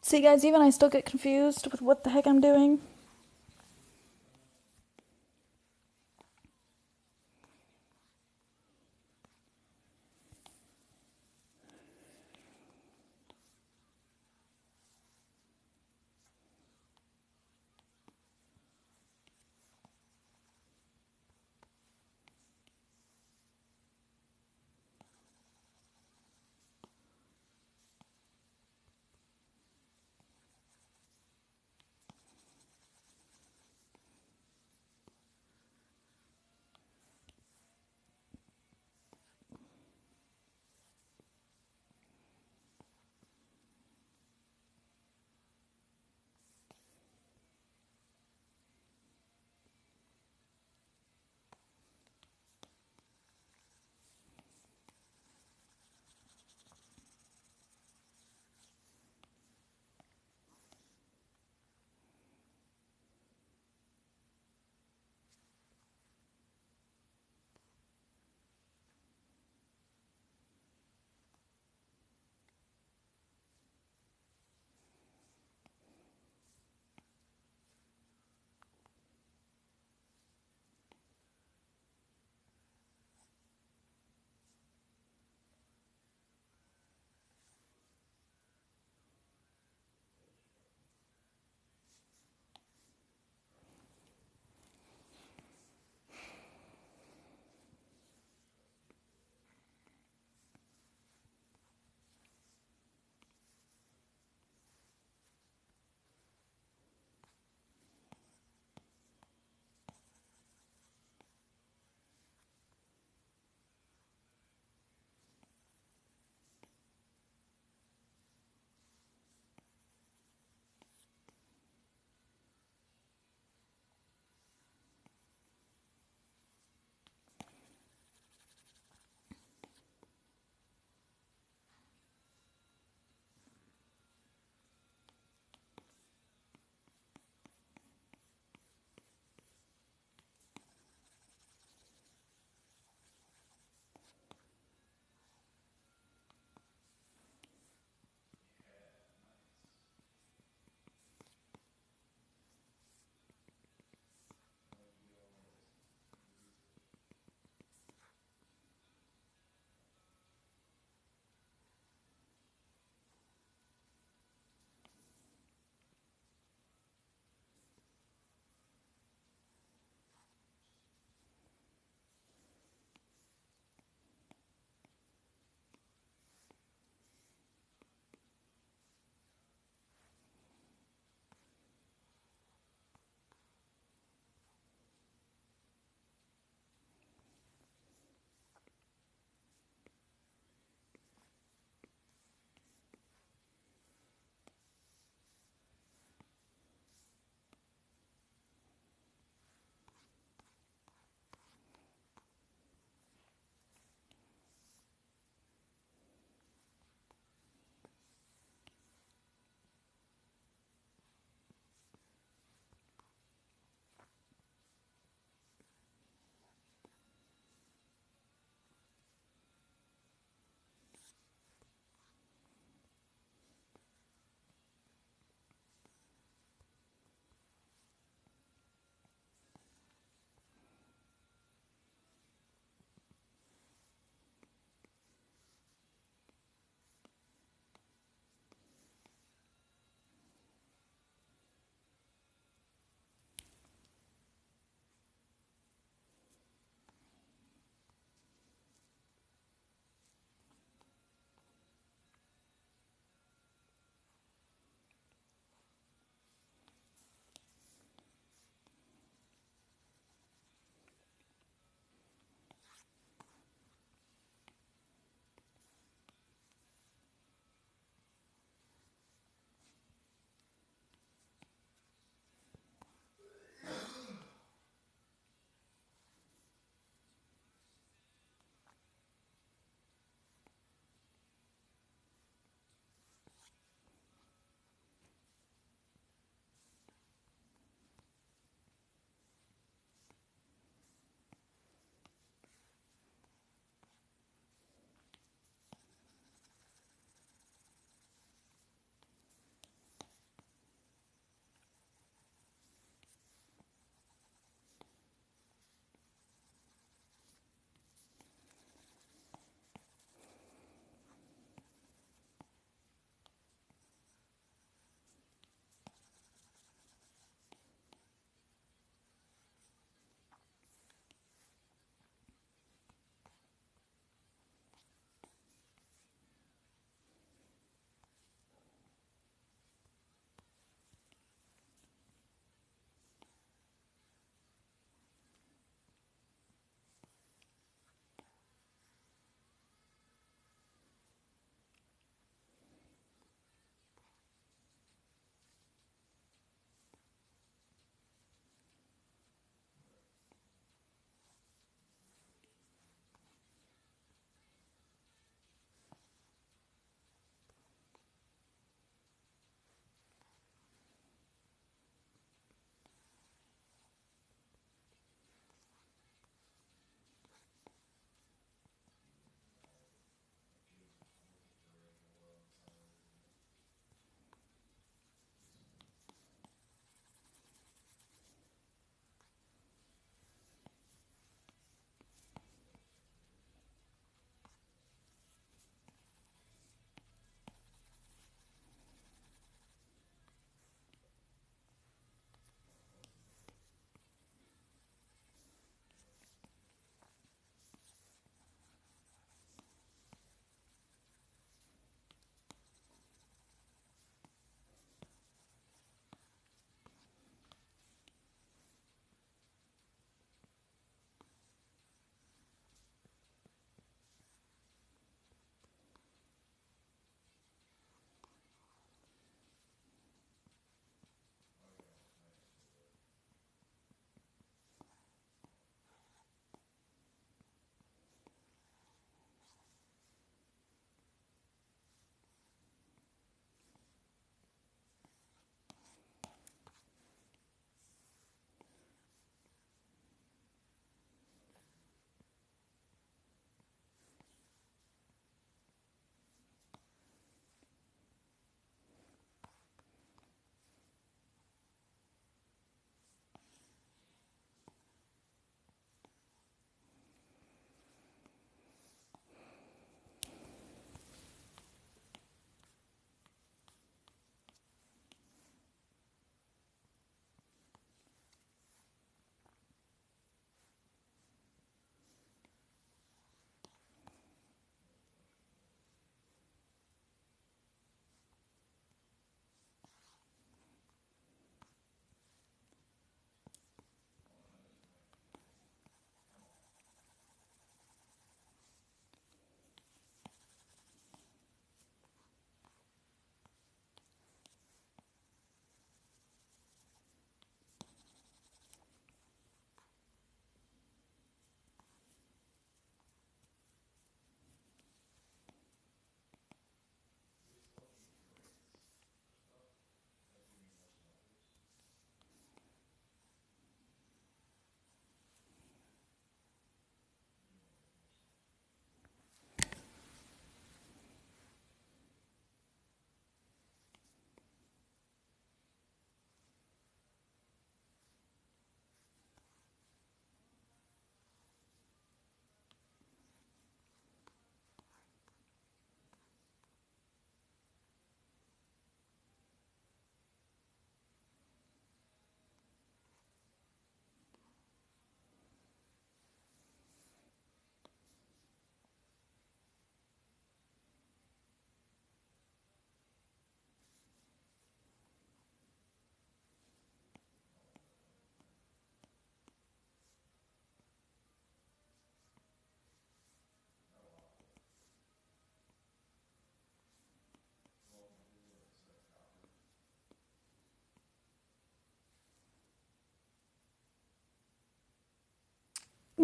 See, guys, even I still get confused with what the heck I'm doing.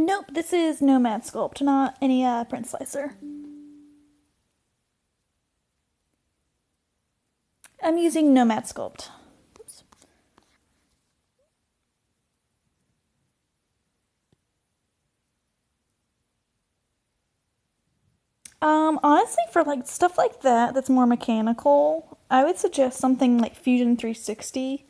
Nope, this is Nomad Sculpt, not any print slicer. I'm using Nomad Sculpt. Oops. Honestly, for like stuff like that that's more mechanical, I would suggest something like Fusion 360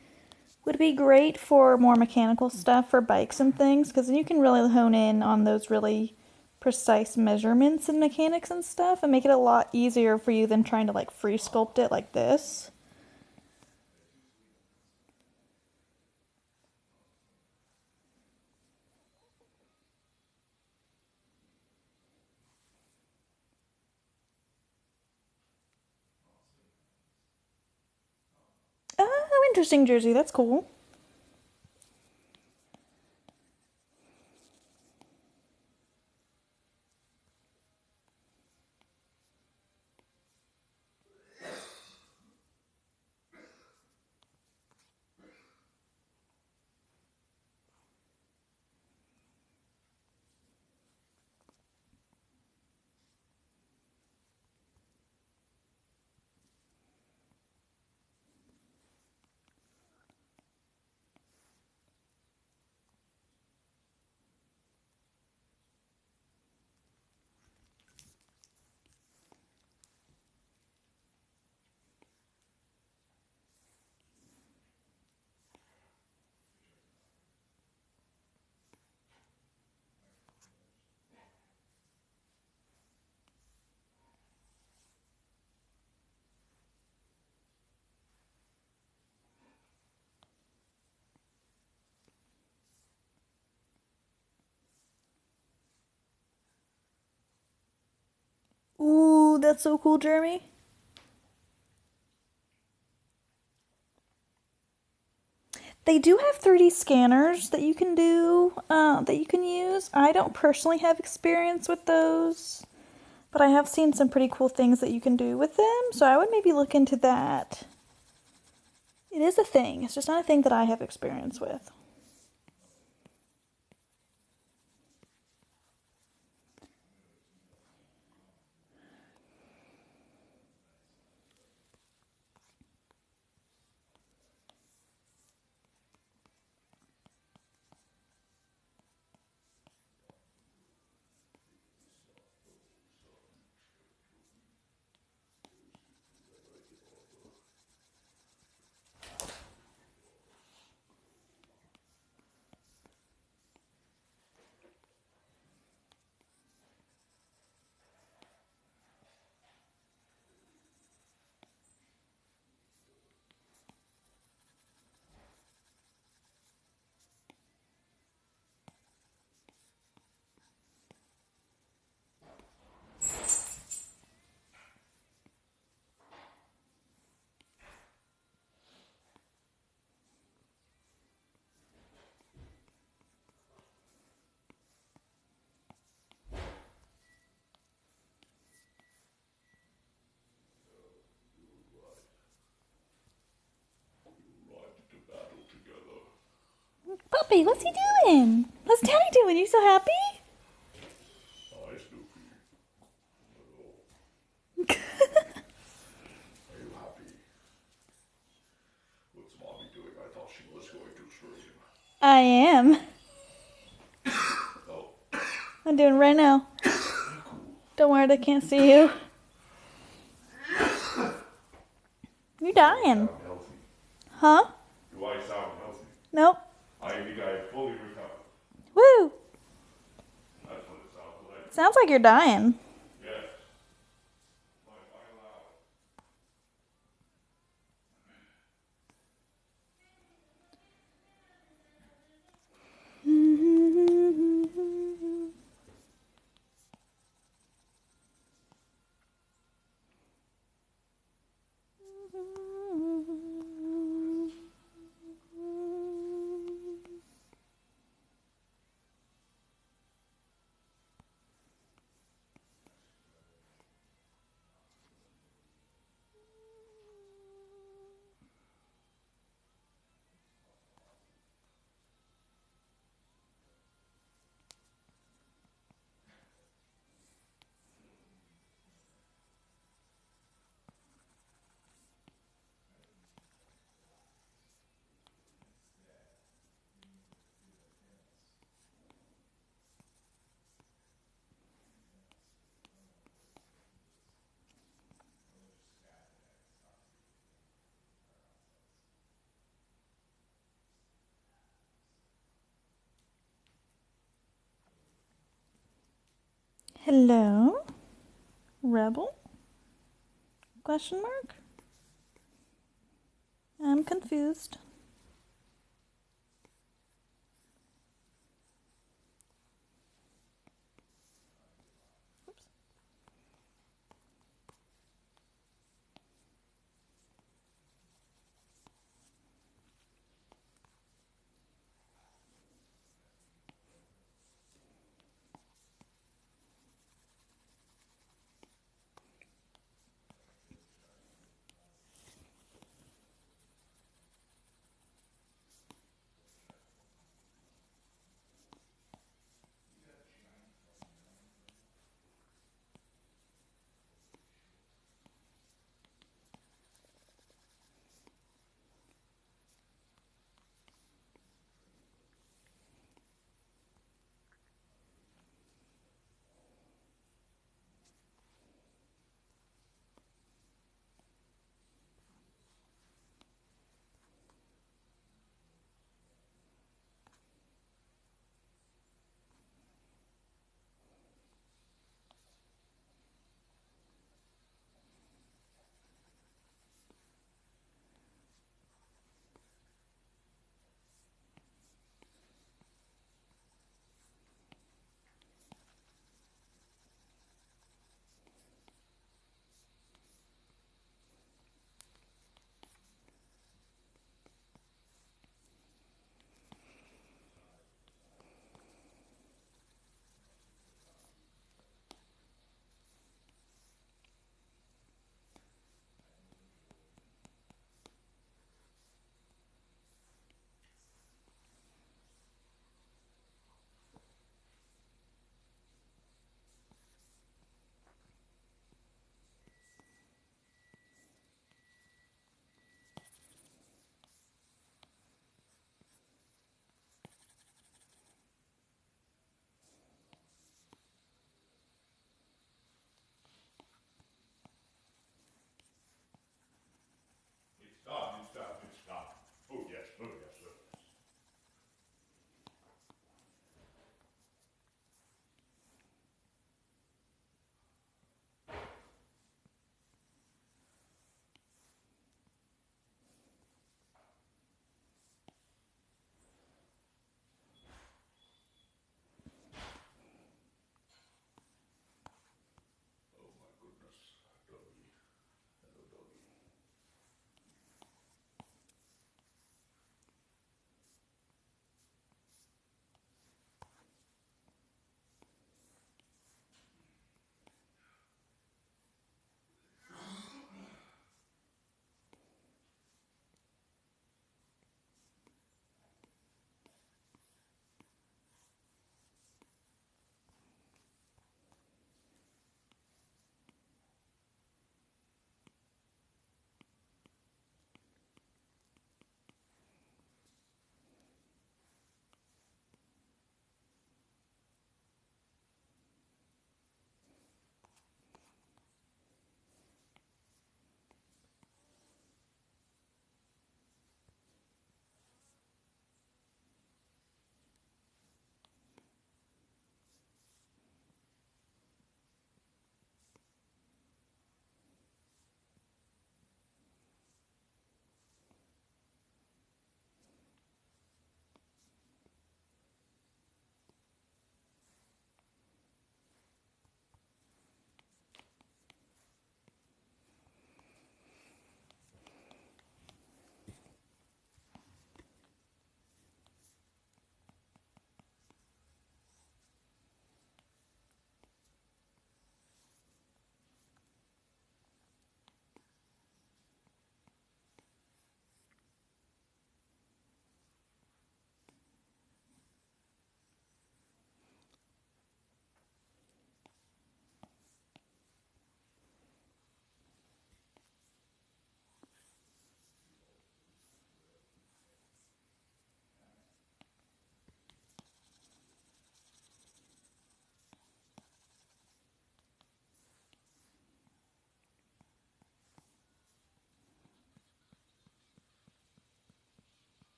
would be great for more mechanical stuff for bikes and things, because then you can really hone in on those really precise measurements and mechanics and stuff and make it a lot easier for you than trying to like free sculpt it like this. Oh, interesting jersey. That's cool. Ooh, that's so cool, Jeremy. They do have 3D scanners that you can do, that you can use. I don't personally have experience with those, but I have seen some pretty cool things that you can do with them, so I would maybe look into that. It is a thing, it's just not a thing that I have experience with. Puppy, what's he doing? What's Daddy doing? You so happy? Hi, Snoopy. Are you happy? What's Mommy doing? I thought she was going to scream. I am. Oh, I'm doing it right now. Don't worry, they can't see you. You're dying. sound healthy. Huh? Do I sound healthy? Nope. I think I fully recovered. Woo! That's what it sounds like. Sounds like you're dying. Yes. My final hour. Hello? Rebel? Question mark? I'm confused.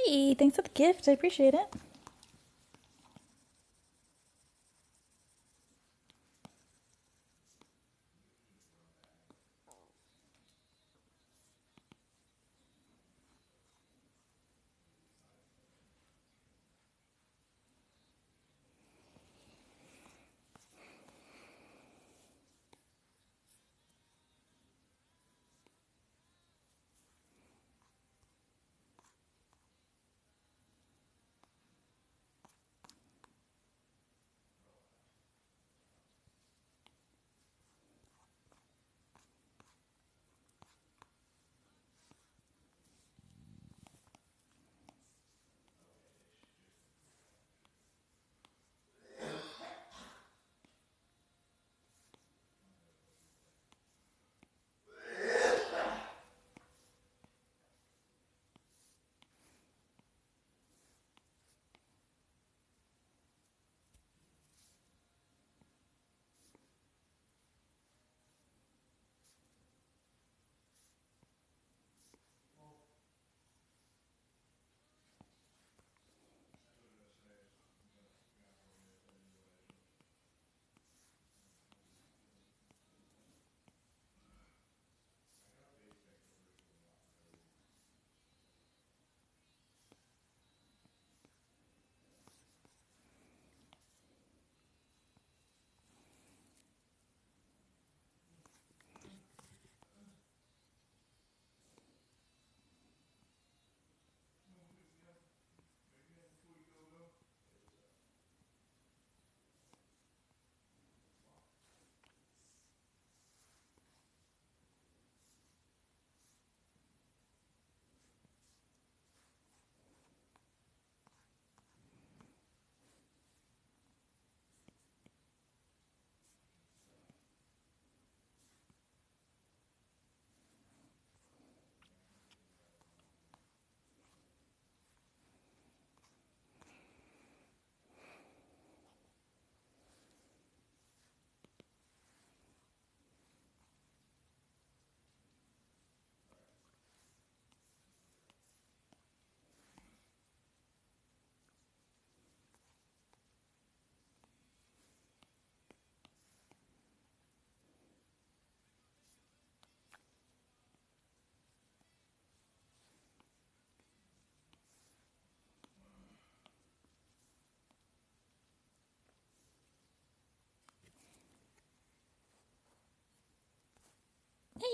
Hey, thanks for the gift. I appreciate it.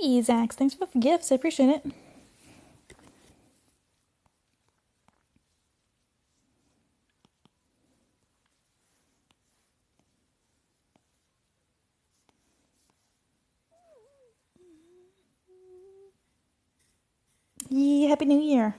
Hey, Zach, thanks for the gifts. I appreciate it. Yeah, Happy New Year.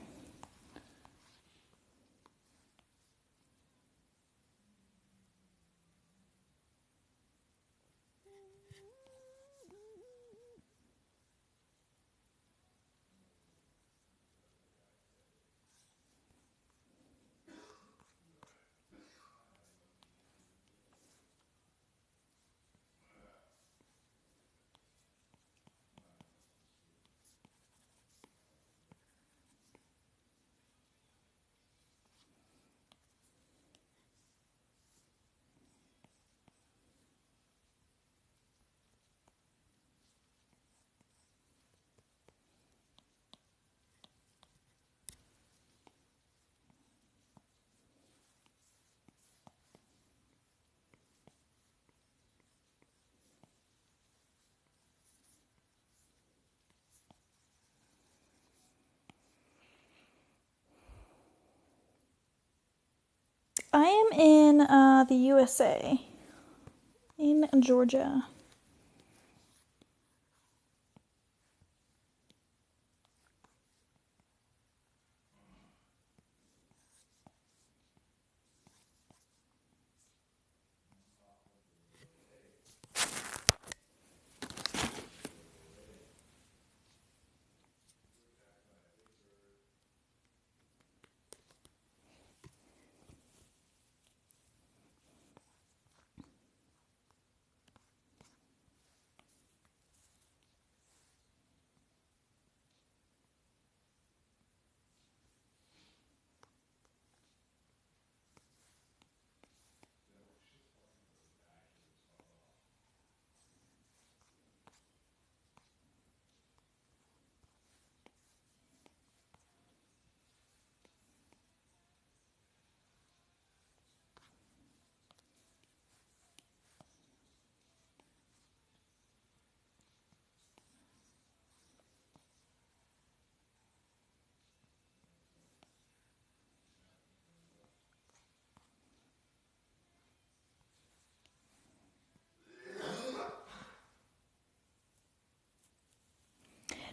I am in the USA, in Georgia.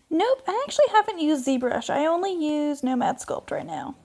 Nope, I actually haven't used ZBrush. I only use Nomad Sculpt right now.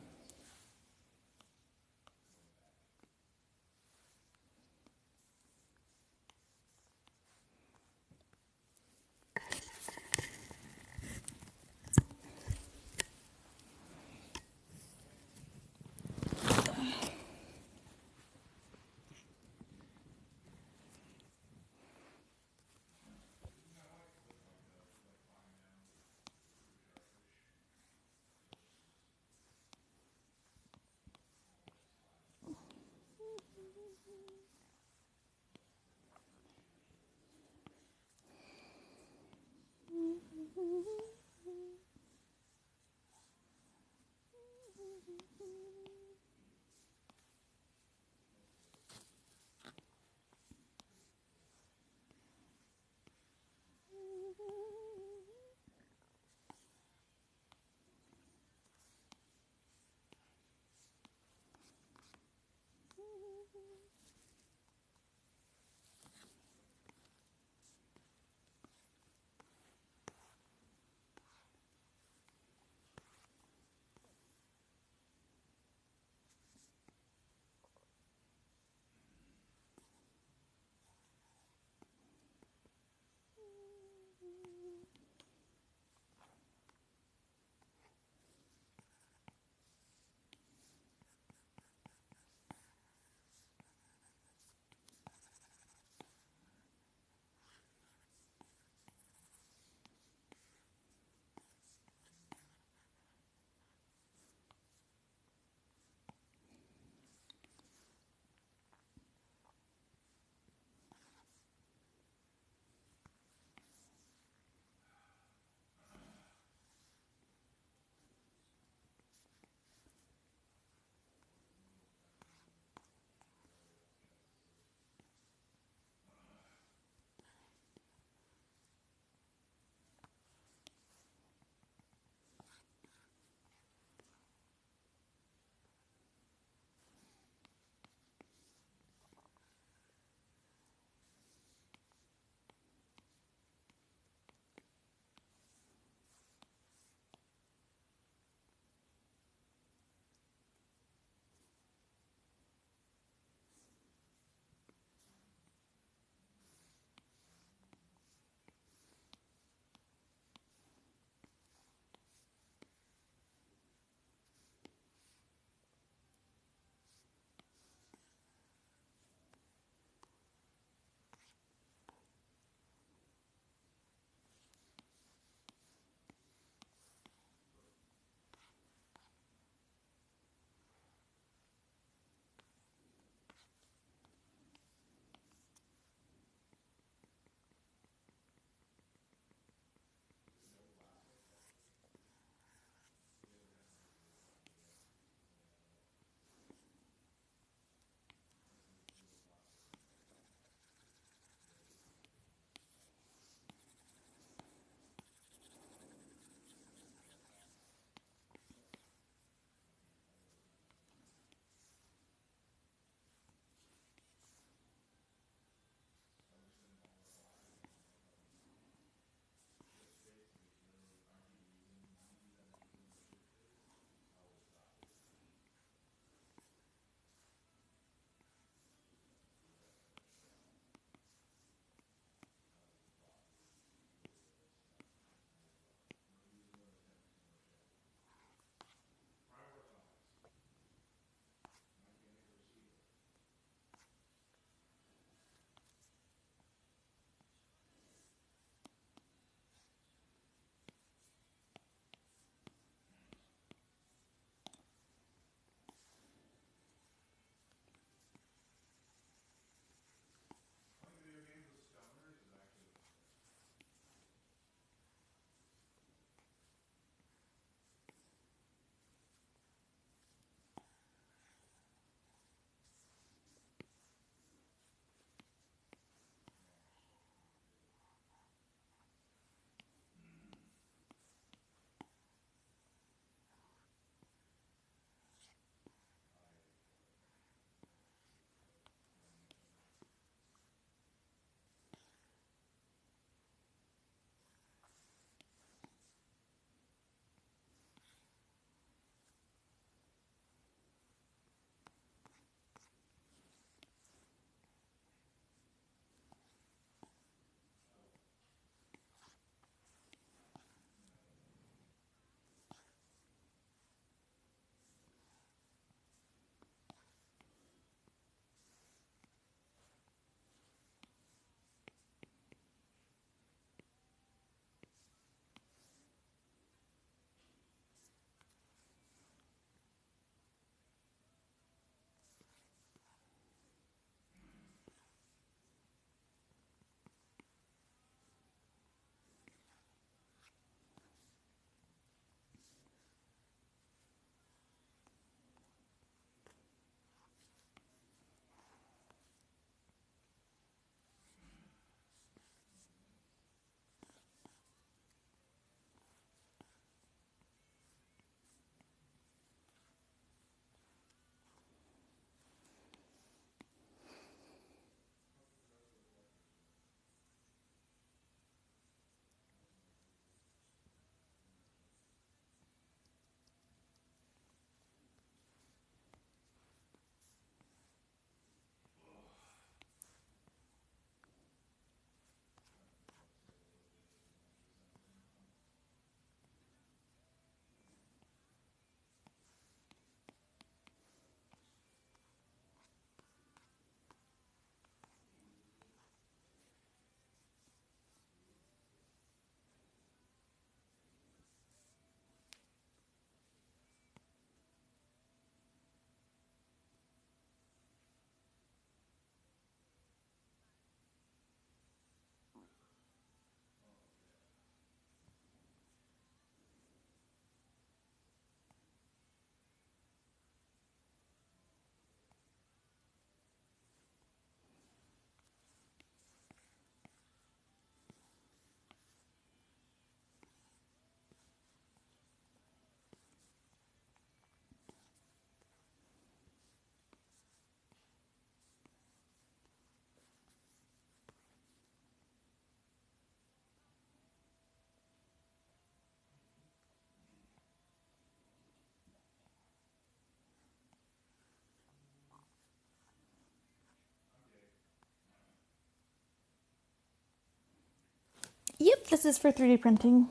This is for 3D printing.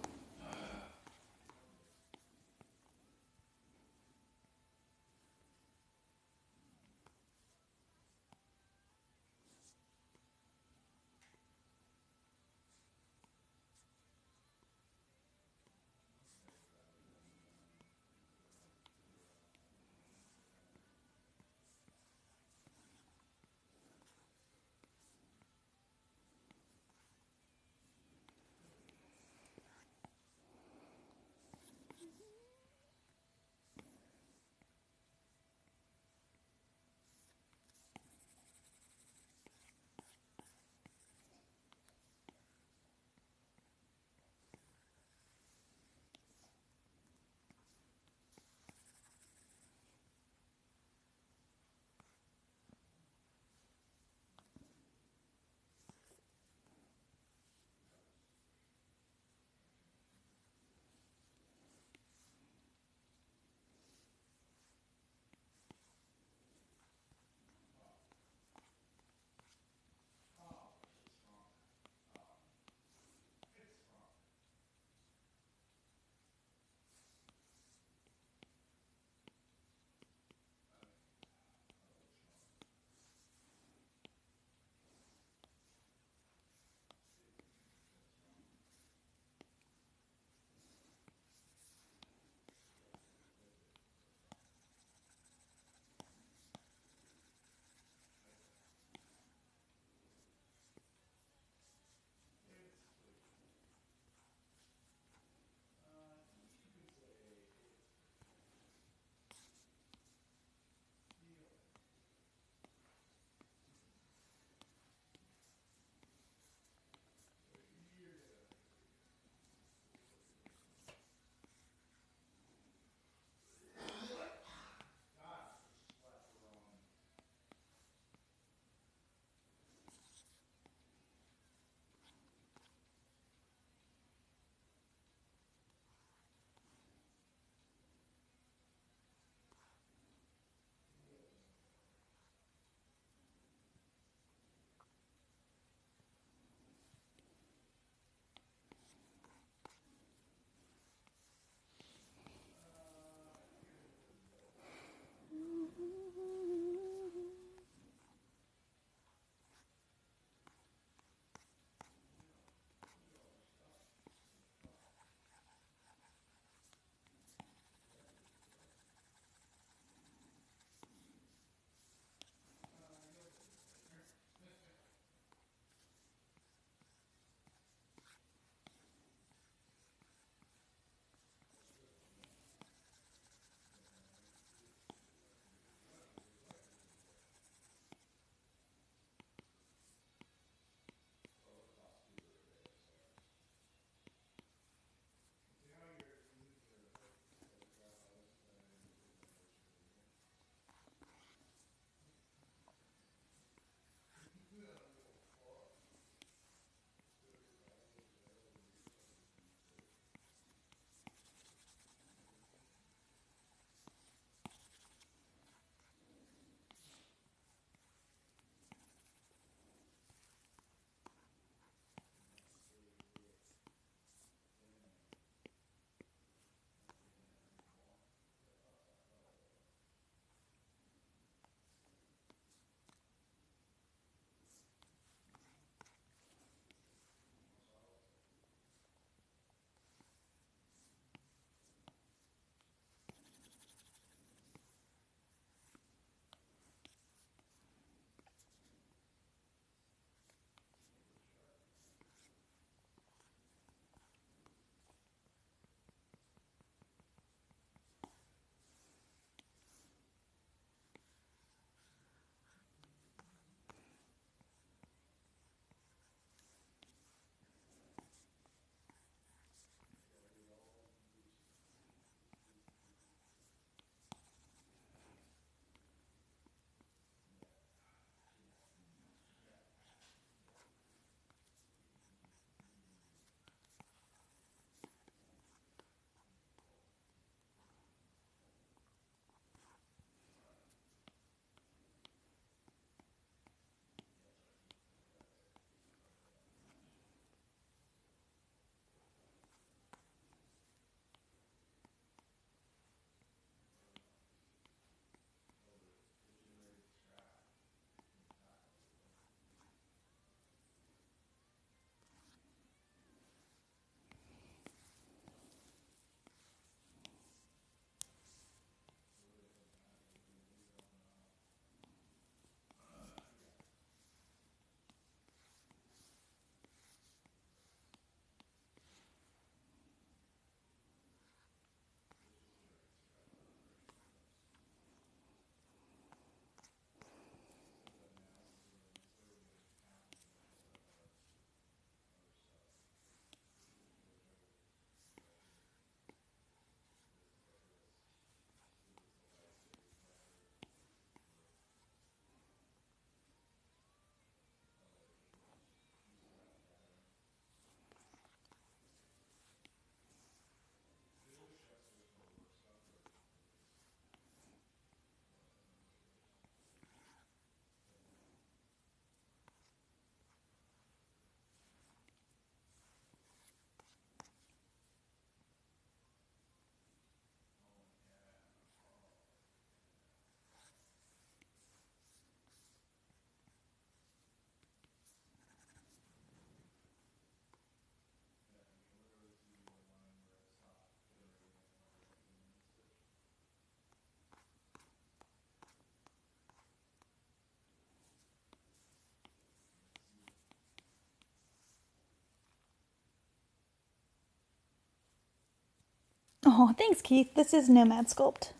Oh, thanks, Keith. This is Nomad Sculpt.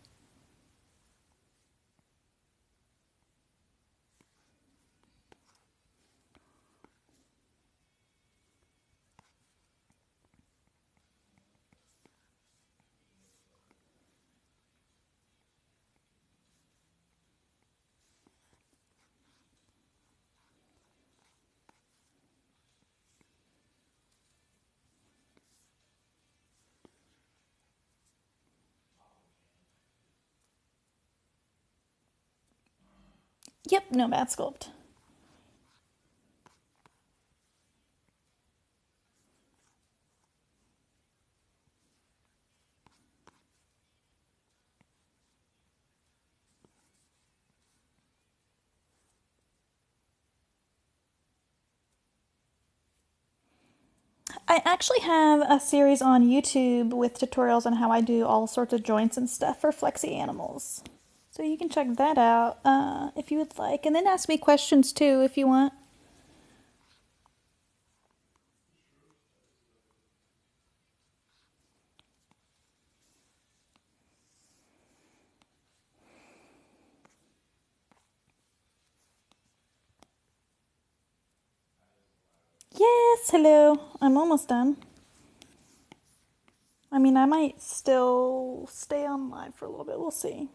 Yep, Nomad Sculpt. I actually have a series on YouTube with tutorials on how I do all sorts of joints and stuff for flexi animals. So you can check that out if you would like. And then ask me questions too if you want. Yes, hello. I'm almost done. I mean, I might still stay on live for a little bit. We'll see.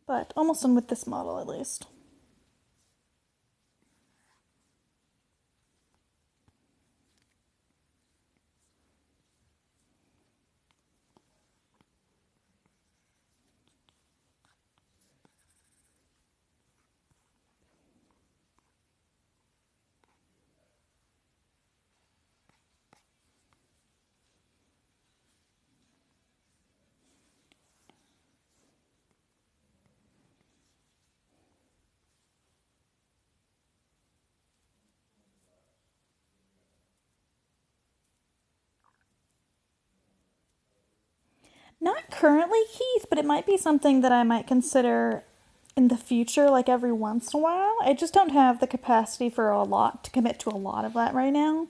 But almost done with this model at least. Not currently, Keith, but it might be something that I might consider in the future, like every once in a while. I just don't have the capacity for a lot to commit to a lot of that right now.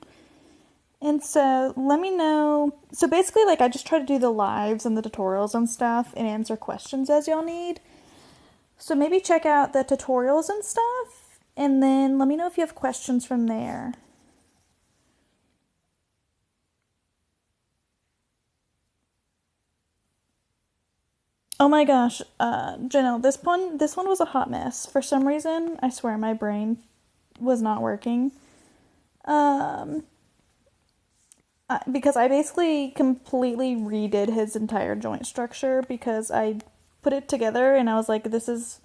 And so let me know. So basically, like, I just try to do the lives and the tutorials and stuff and answer questions as y'all need. So maybe check out the tutorials and stuff, and then let me know if you have questions from there. Oh my gosh, Janelle, this one was a hot mess. For some reason, I swear my brain was not working. Um, because I basically completely redid his entire joint structure because I put it together and I was like, this is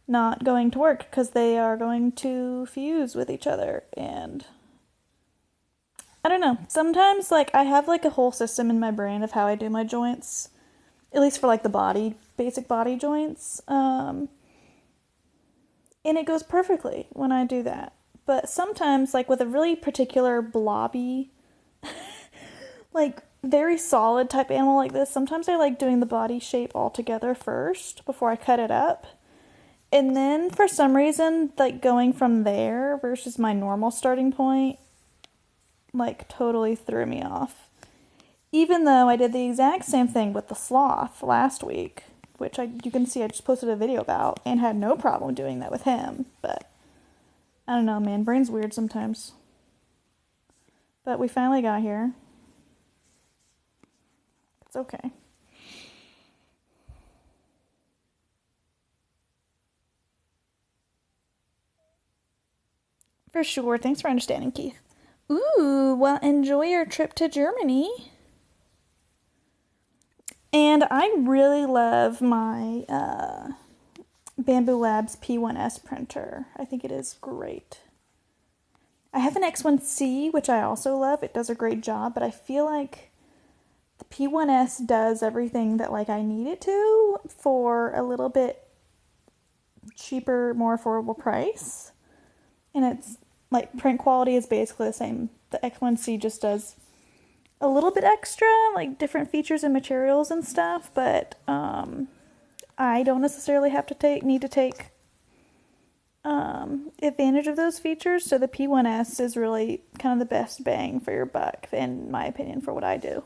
not going to work because they are going to fuse with each other. And I don't know. Sometimes, like, I have like a whole system in my brain of how I do my joints, at least for like the basic body joints. And it goes perfectly when I do that. But sometimes, like with a really particular blobby, like very solid type animal like this, sometimes I like doing the body shape all together first before I cut it up. And then for some reason, like going from there versus my normal starting point, like totally threw me off. Even though I did the exact same thing with the sloth last week, which you can see I just posted a video about and had no problem doing that with him. But I don't know, man, brain's weird sometimes. But we finally got here. It's okay. For sure. Thanks for understanding, Keith. Ooh, well, enjoy your trip to Germany. And I really love my Bambu Labs P1S printer. I think it is great. I have an X1C, which I also love. It does a great job, but I feel like the P1S does everything that like I need it to for a little bit cheaper, more affordable price. And it's like print quality is basically the same. The X1C just does a little bit extra, like different features and materials and stuff, but I don't necessarily have to need to take advantage of those features. So the P1S is really kind of the best bang for your buck, in my opinion, for what I do.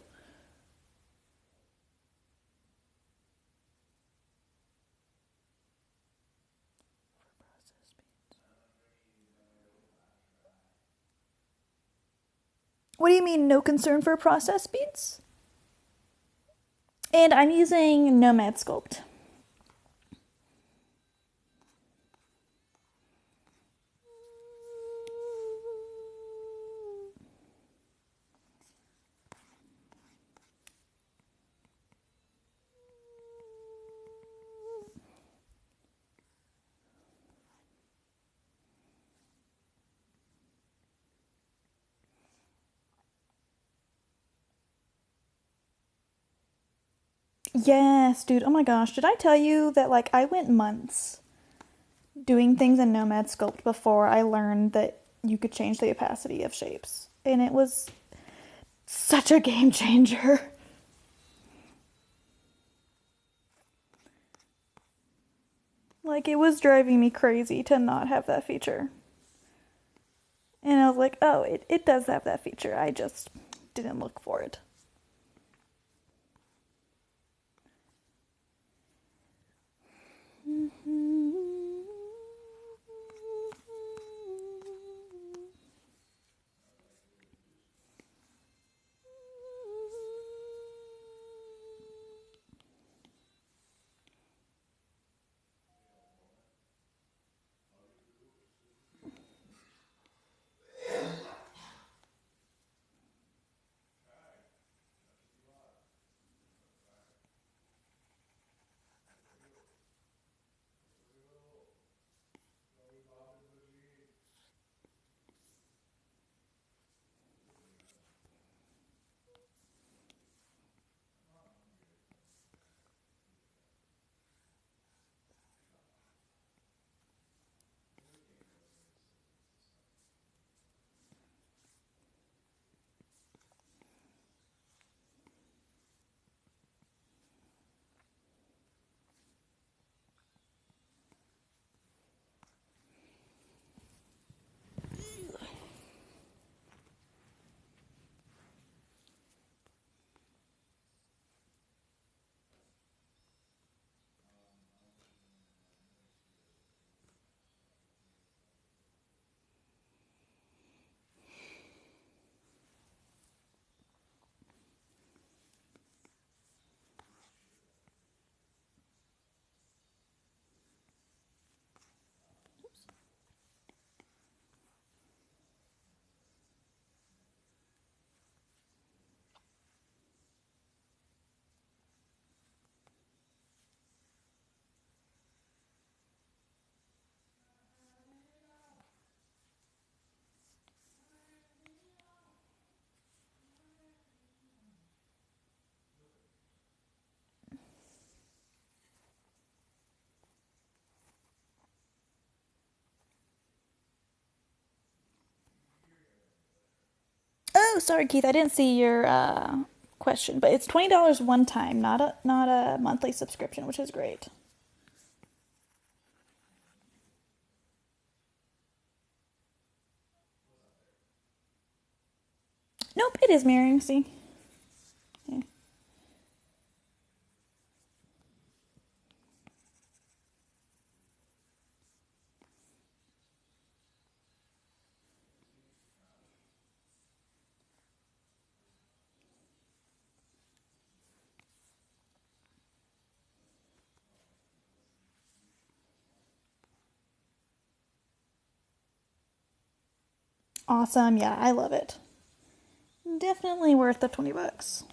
What do you mean, no concern for process speeds? And I'm using Nomad Sculpt. Yes, dude. Oh my gosh. Did I tell you that, like, I went months doing things in Nomad Sculpt before I learned that you could change the opacity of shapes? And it was such a game changer. Like, it was driving me crazy to not have that feature. And I was like, oh, it does have that feature. I just didn't look for it. Oh, sorry, Keith. I didn't see your question, but it's $20 one time, not a monthly subscription, which is great. Nope, it is mirroring. See. Yeah. Awesome. Yeah, I love it. Definitely worth the $20.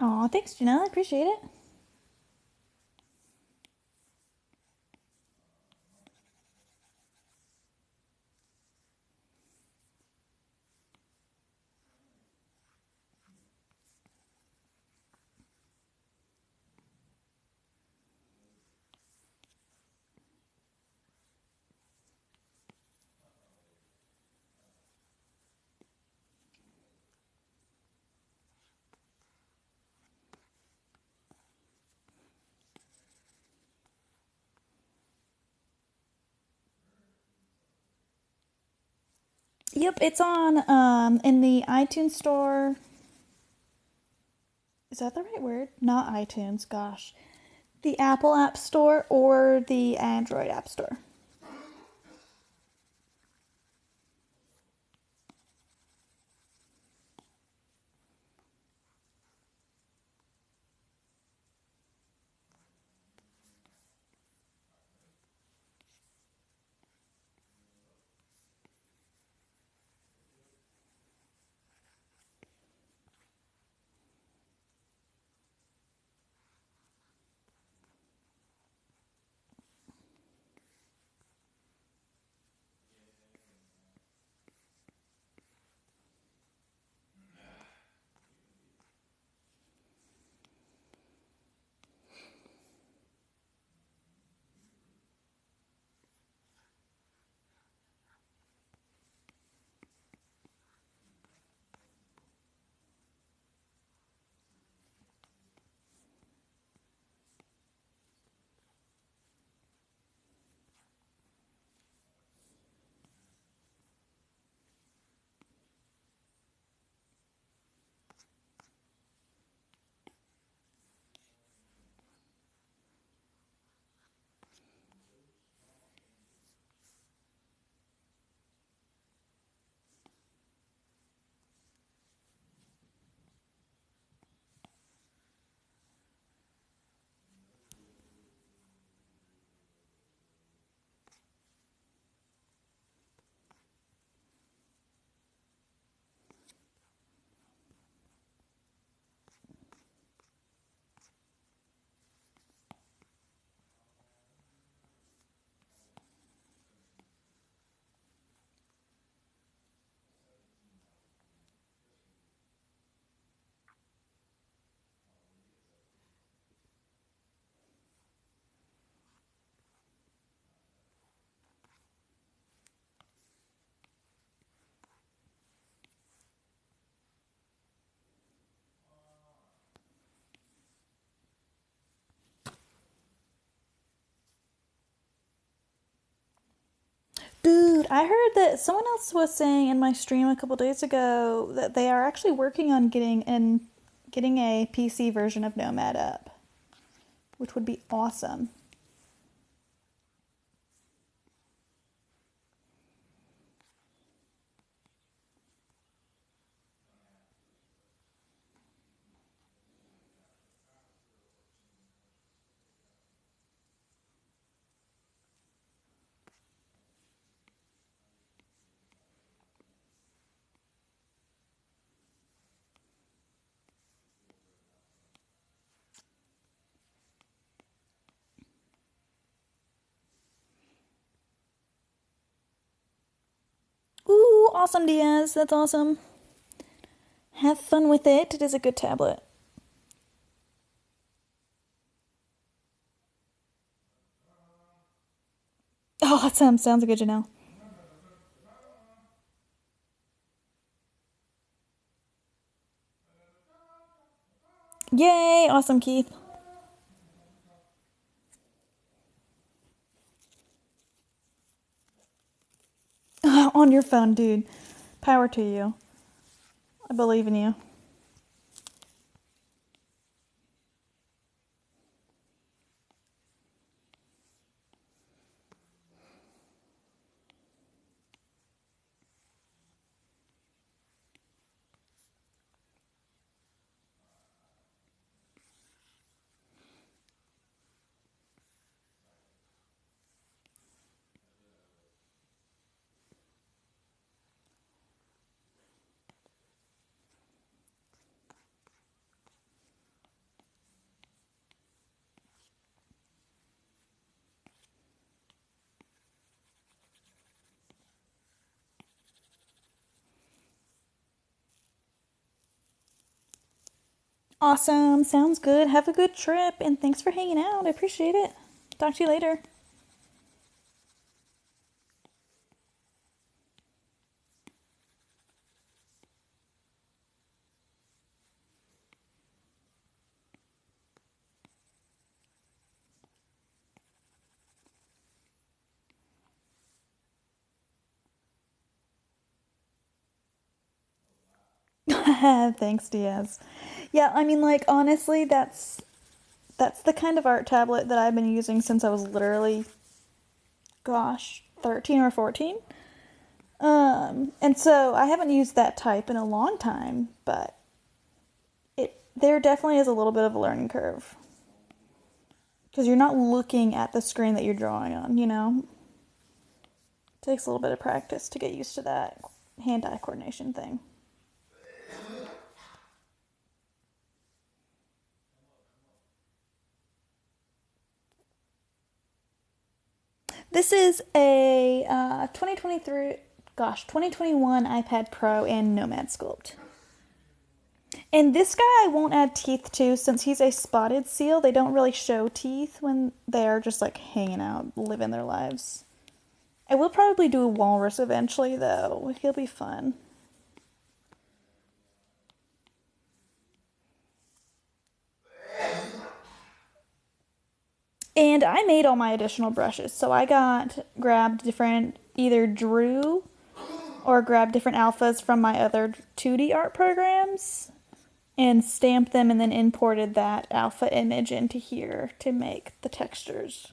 Aw, thanks, Janelle. I appreciate it. Yep, it's on in the iTunes store. Is that the right word? Not iTunes, gosh. The Apple App Store or the Android App Store. Dude, I heard that someone else was saying in my stream a couple days ago that they are actually working on getting a PC version of Nomad up, which would be awesome. Ooh, awesome, Diaz. That's awesome. Have fun with it. It is a good tablet. Oh, sounds good, Janelle. Yay! Awesome, Keith. On your phone, dude. Power to you. I believe in you. Awesome. Sounds good. Have a good trip and thanks for hanging out. I appreciate it. Talk to you later. Thanks, Diaz. Yeah, I mean, like, honestly, that's the kind of art tablet that I've been using since I was literally, gosh, 13 or 14. And so I haven't used that type in a long time, but there definitely is a little bit of a learning curve. Because you're not looking at the screen that you're drawing on, you know? It takes a little bit of practice to get used to that hand-eye coordination thing. This is a 2021 iPad Pro and Nomad Sculpt. And this guy I won't add teeth to since he's a spotted seal. They don't really show teeth when they are just like hanging out, living their lives. I will probably do a walrus eventually though. He'll be fun. And I made all my additional brushes. So I grabbed different, either drew or grabbed different alphas from my other 2D art programs and stamped them and then imported that alpha image into here to make the textures.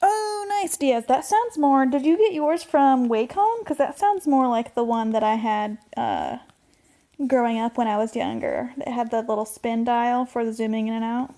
Oh, nice, Diaz. That sounds more. Did you get yours from Wacom? Because that sounds more like the one that I had growing up when I was younger. It had the little spin dial for the zooming in and out.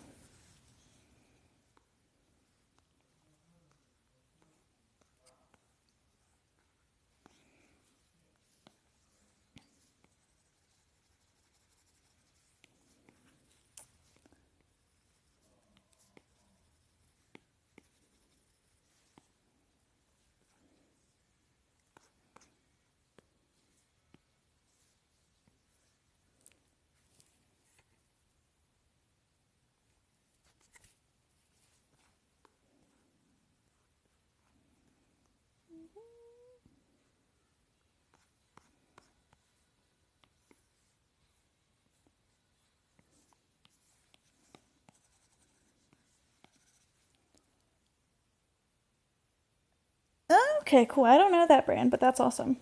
Okay, cool. I don't know that brand, but that's awesome.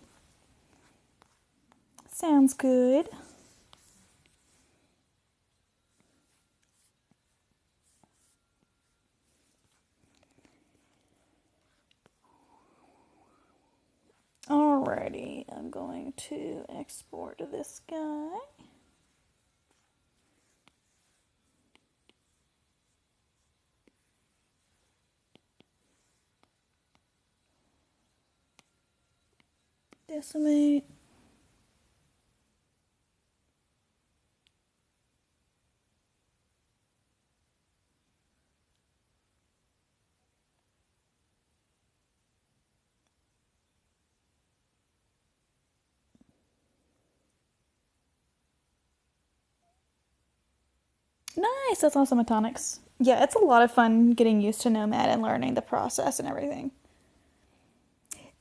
Sounds good. Alrighty, I'm going to export this guy. Decimate. Nice, that's awesome, Atomics. Yeah, it's a lot of fun getting used to Nomad and learning the process and everything.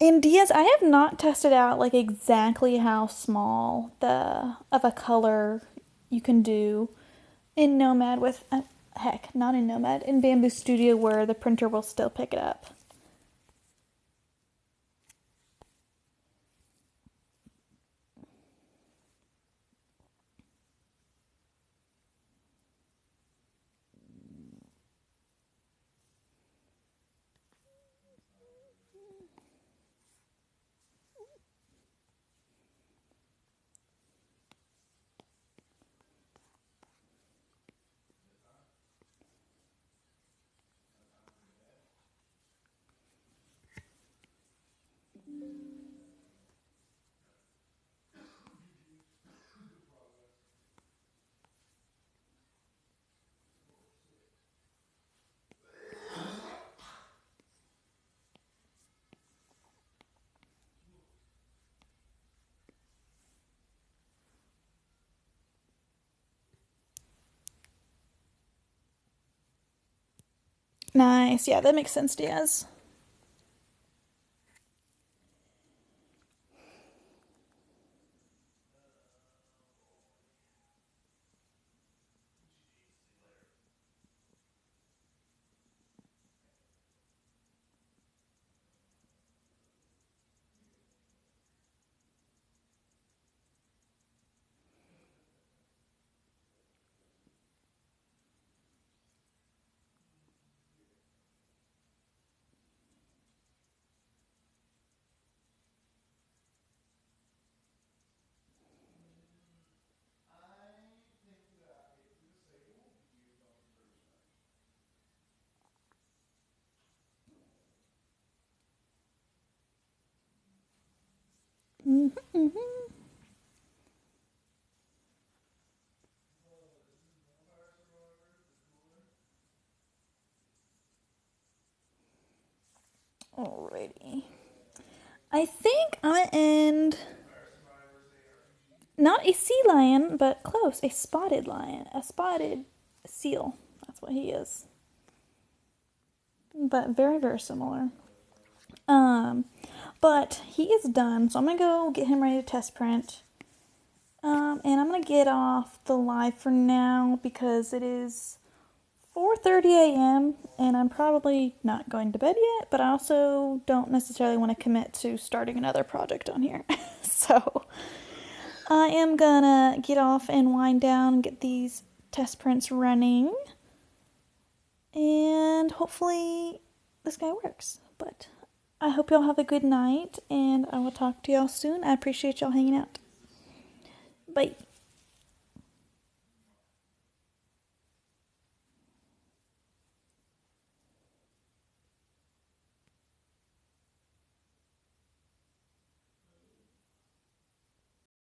In Diaz, I have not tested out like exactly how small the of a color you can do in Nomad with heck, not in Nomad, in Bamboo Studio where the printer will still pick it up. Nice. Yeah, that makes sense, Diaz. Alrighty. I think I'm gonna end not a sea lion, but close. A spotted lion. A spotted seal. That's what he is. But very, very similar. But he is done, so I'm gonna go get him ready to test print. And I'm gonna get off the live for now because it is 4:30 a.m. and I'm probably not going to bed yet, but I also don't necessarily want to commit to starting another project on here. So I am gonna get off and wind down and get these test prints running. And hopefully this guy works. But I hope y'all have a good night, and I will talk to y'all soon. I appreciate y'all hanging out. Bye.